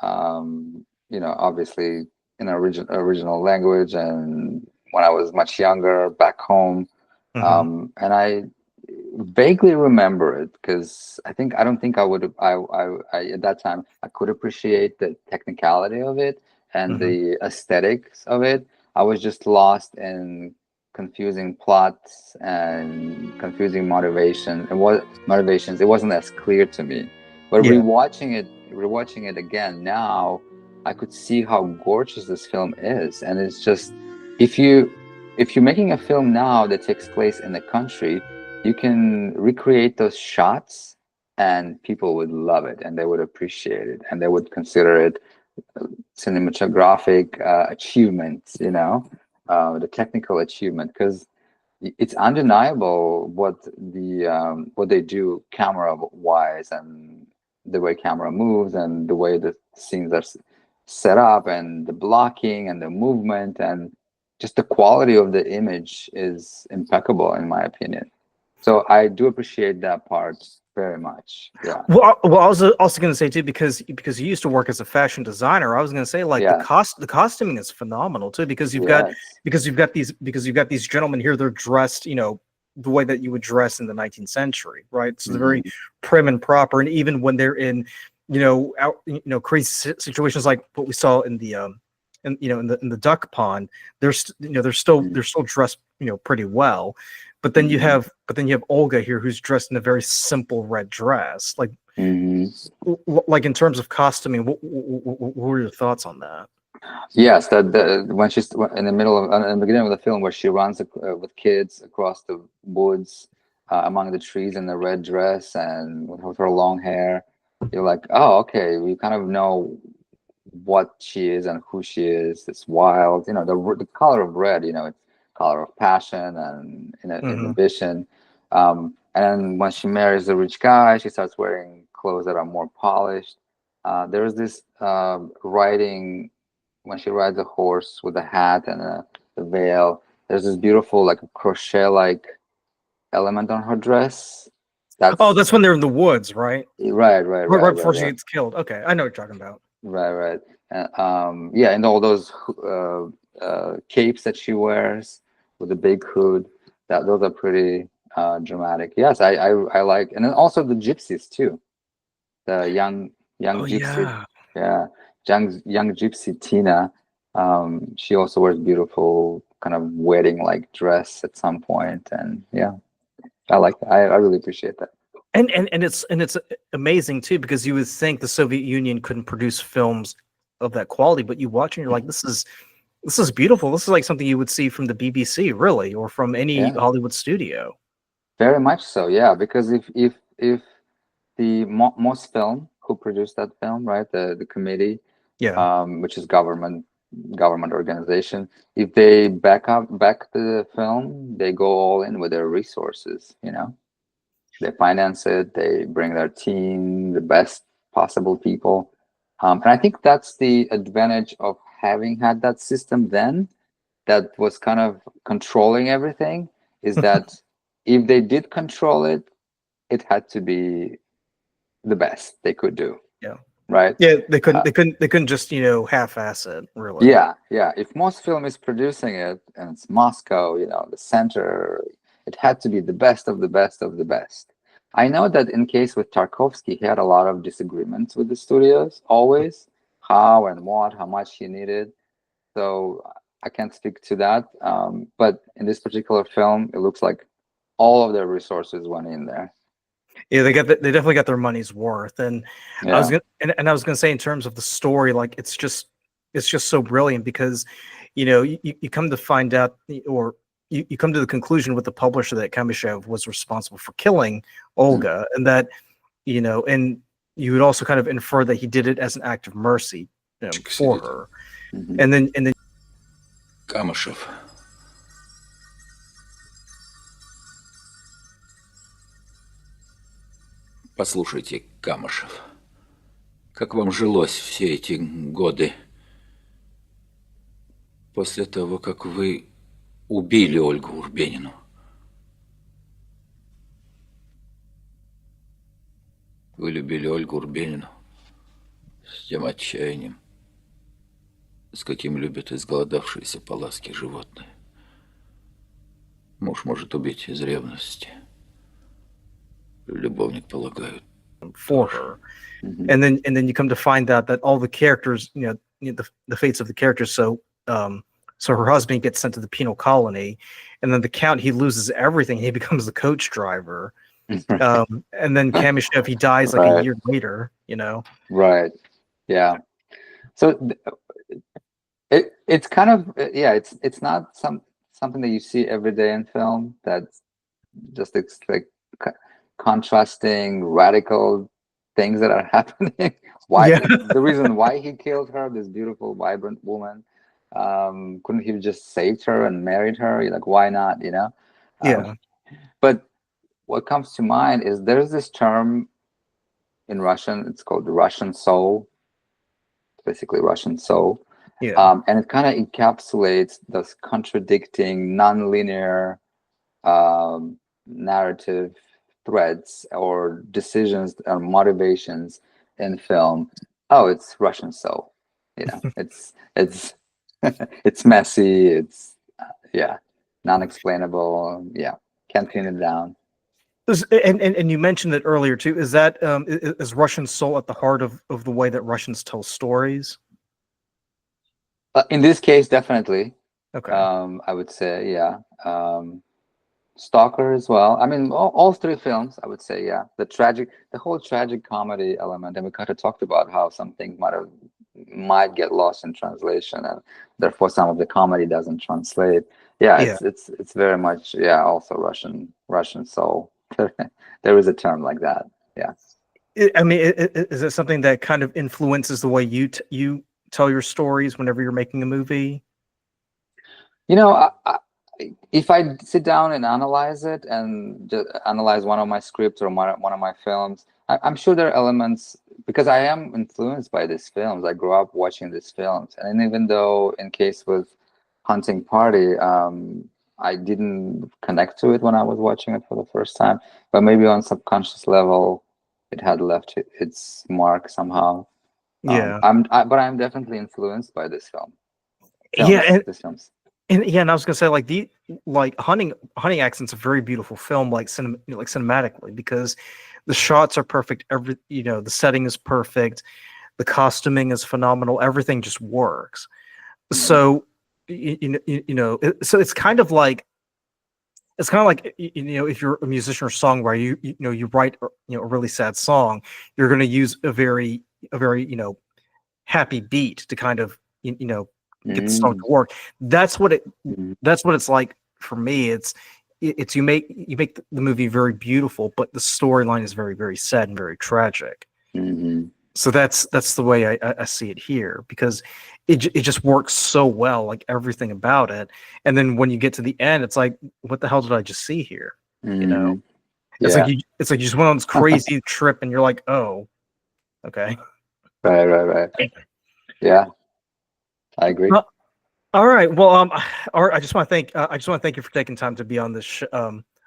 obviously in original language, and when I was much younger back home, and vaguely remember it because I don't think I would I at that time I could appreciate the technicality of it and the aesthetics of it. I was just lost in confusing plots and confusing motivation and what motivations. It wasn't as clear to me. But Yeah. rewatching it again now, I could see how gorgeous this film is. And it's just if you're making a film now that takes place in the country, you can recreate those shots and people would love it and they would appreciate it and they would consider it cinematographic achievement, the technical achievement, because it's undeniable what they do camera wise and the way camera moves and the way the scenes are set up and the blocking and the movement and just the quality of the image is impeccable in my opinion. So I do appreciate that part very much. Yeah. Well, I was also going to say too, because you used to work as a fashion designer. I was going to say like the costuming is phenomenal too, because you've got these gentlemen here. They're dressed, the way that you would dress in the 19th century, right? So they're very prim and proper, and even when they're in, crazy situations like what we saw in the in the duck pond, they're still dressed, pretty well. But then you have Olga here, who's dressed in a very simple red dress. Like, like in terms of costuming, what were your thoughts on that? Yes, that when she's in the beginning of the film, where she runs with kids across the woods among the trees in the red dress and with her long hair, you're like, oh, okay, we kind of know what she is and who she is. It's wild, the color of red, it's color of passion and inhibition. And then when she marries a rich guy, she starts wearing clothes that are more polished. There's this riding when she rides a horse with a hat and a veil. There's this beautiful like crochet-like element on her dress. That's when they're in the woods, right? Right before she gets killed. Okay, I know what you're talking about. Right. And all those capes that she wears with a big hood, those are pretty dramatic. Yes, I like, and then also the gypsies too. The young gypsy, young gypsy Tina. She also wears beautiful kind of wedding-like dress at some point, and I like that. I really appreciate that. And it's amazing too, because you would think the Soviet Union couldn't produce films of that quality, but you watch and you're like, this is beautiful. This is like something you would see from the BBC, really, or from any Hollywood studio. Very much so, yeah. Because if the Mosfilm, who produced that film, right, the committee, which is government organization, if they back the film, they go all in with their resources. They finance it. They bring their team, the best possible people. And I think that's the advantage of having had that system then that was kind of controlling everything, is that if they did control it, it had to be the best they could do. Yeah. Right? Yeah, they couldn't just, half-ass it, really. Yeah. If Mosfilm is producing it and it's Moscow, the center, it had to be the best of the best of the best. I know that in case with Tarkovsky, he had a lot of disagreements with the studios, always, how and what, how much he needed. So I can't speak to that. But in this particular film, it looks like all of their resources went in there. Yeah, they definitely got their money's worth. And I was gonna say, in terms of the story, like it's just so brilliant, because you come to find out, or you come to the conclusion with the publisher that Kamyshev was responsible for killing Olga, and that and you would also kind of infer that he did it as an act of mercy for her. And then Kamyshev. Послушайте, Камышев, как вам жилось все эти годы после того, как вы убили Ольгу Урбенину? Вы любили Ольгу Урбенину с тем отчаянием, с каким любят изголодавшиеся по ласке животные. Муж может убить из ревности, Любовник, полагаю. For her. And then you come to find out that all the characters, the fates of the characters. So so her husband gets sent to the penal colony, and then the count, he loses everything. He becomes the coach driver. And then Kamyshev, he dies like a year later. Right. Yeah. So it's kind of it's not something that you see every day in film. That's just like contrasting, radical things that are happening. The reason why he killed her, this beautiful, vibrant woman, couldn't he have just saved her and married her? You're like, why not? But what comes to mind is there's this term in Russian. It's called the Russian soul. Basically, Russian soul. And it kind of encapsulates those contradicting, non-linear narrative threads or decisions or motivations in film. Oh, it's Russian soul. It's it's messy. It's non-explainable. Can't pin it down. And you mentioned it earlier too. Is that is Russian soul at the heart of the way that Russians tell stories? In this case, definitely. Okay. I would say, Stalker as well. I mean, all three films, I would say, the whole tragic comedy element, and we kind of talked about how some things might get lost in translation, and therefore some of the comedy doesn't translate. It's very much also Russian soul. There is a term like that. I mean, is it something that kind of influences the way you tell your stories whenever you're making a movie? If I sit down and analyze it, and just analyze one of my scripts or one of my films, I'm sure there are elements, because I am influenced by these films. I grew up watching these films, and even though in case with Hunting Party, I didn't connect to it when I was watching it for the first time, but maybe on subconscious level, it had left its mark somehow. But I'm definitely influenced by this film. These films. And I was gonna say, like Hunting Accent's a very beautiful film, cinematically, because the shots are perfect. The setting is perfect, the costuming is phenomenal. Everything just works. So so it's kind of like if you're a musician or songwriter, you write a really sad song, you're going to use a very happy beat to kind of get the song to work. That's what it's like for me. It's you make the movie very beautiful, but the storyline is very, very sad and very tragic. So that's the way I see it here, because it just works so well, like everything about it. And then when you get to the end, it's like, what the hell did I just see here? It's like you just went on this crazy trip, and you're like, oh, okay, right. Yeah, I agree. All right. Well, I just want to thank you for taking time to be on this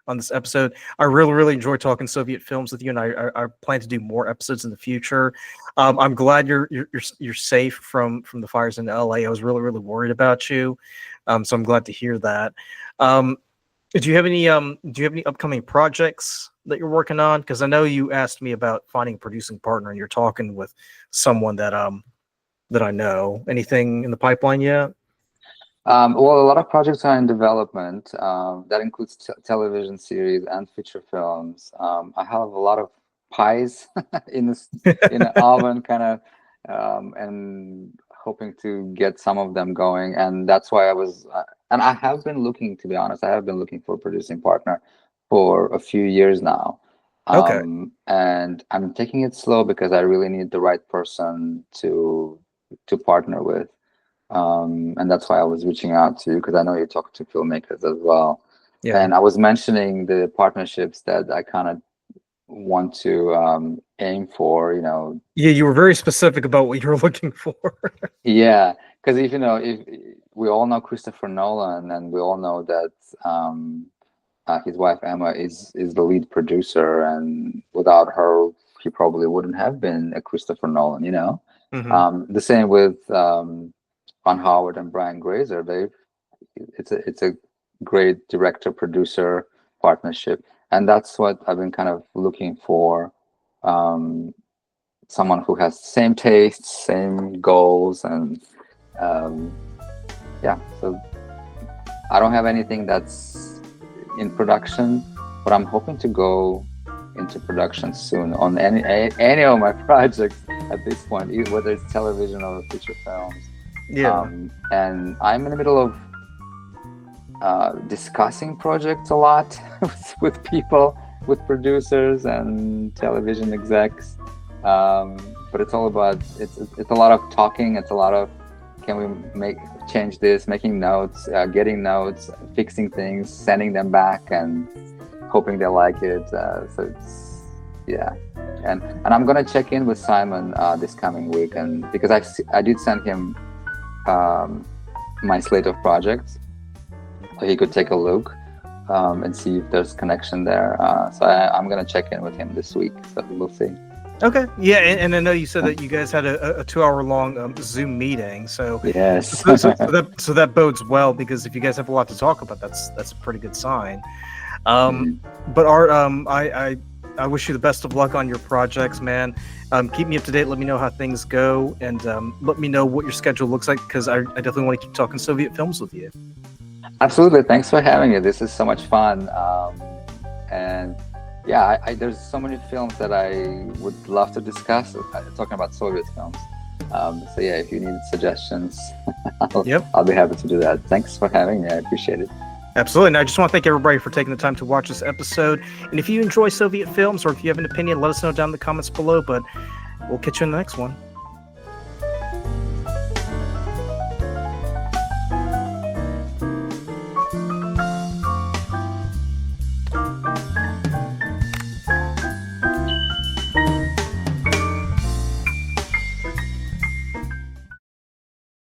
on this episode. I really enjoyed talking Soviet films with you, and I plan to do more episodes in the future. I'm glad you're safe from the fires in LA. I was really worried about you, so I'm glad to hear that. Do you have any upcoming projects that you're working on? Because I know you asked me about finding a producing partner, and you're talking with someone that I know. Anything in the pipeline yet? Well, a lot of projects are in development. That includes television series and feature films. I have a lot of pies in the oven, kind of, and hoping to get some of them going. And that's why and I have been looking, to be honest, I have been looking for a producing partner for a few years now. And I'm taking it slow because I really need the right person to partner with. And that's why I was reaching out to you, because I know you talk to filmmakers as well. And I was mentioning the partnerships that I kind of want to aim for, you were very specific about what you were looking for. Because if we all know Christopher Nolan, and we all know that his wife Emma is the lead producer, and without her he probably wouldn't have been a Christopher Nolan, the same with Ron Howard and Brian Grazer. It's a great director-producer partnership. and that's what I've been kind of looking for. Someone who has same tastes, same goals, and yeah. So I don't have anything that's in production, but I'm hoping to go into production soon on any of my projects at this point, whether it's television or feature films. Yeah. And I'm in the middle of discussing projects a lot with people, with producers and television execs. But it's all about it's a lot of talking. It's a lot of can we change this, making notes, getting notes, fixing things, sending them back, and hoping they like it. So it's and I'm gonna check in with Simon this coming week, and because I did send him my slate of projects, so he could take a look and see if there's connection there. So I'm gonna check in with him this week. So we'll see. Okay. Yeah, and I know you said that you guys had a 2-hour-long Zoom meeting. So yes, so that bodes well, because if you guys have a lot to talk about, that's a pretty good sign. But Art, I wish you the best of luck on your projects, man. Keep me up to date. Let me know how things go, and let me know what your schedule looks like, because I definitely want to keep talking Soviet films with you. Absolutely. Thanks for having me. This is so much fun. And yeah, there's so many films that I would love to discuss, talking about Soviet films. So yeah, if you need suggestions, I'll be happy to do that. Thanks for having me. I appreciate it. Absolutely. And I just want to thank everybody for taking the time to watch this episode. And if you enjoy Soviet films, or if you have an opinion, let us know down in the comments below. But we'll catch you in the next one.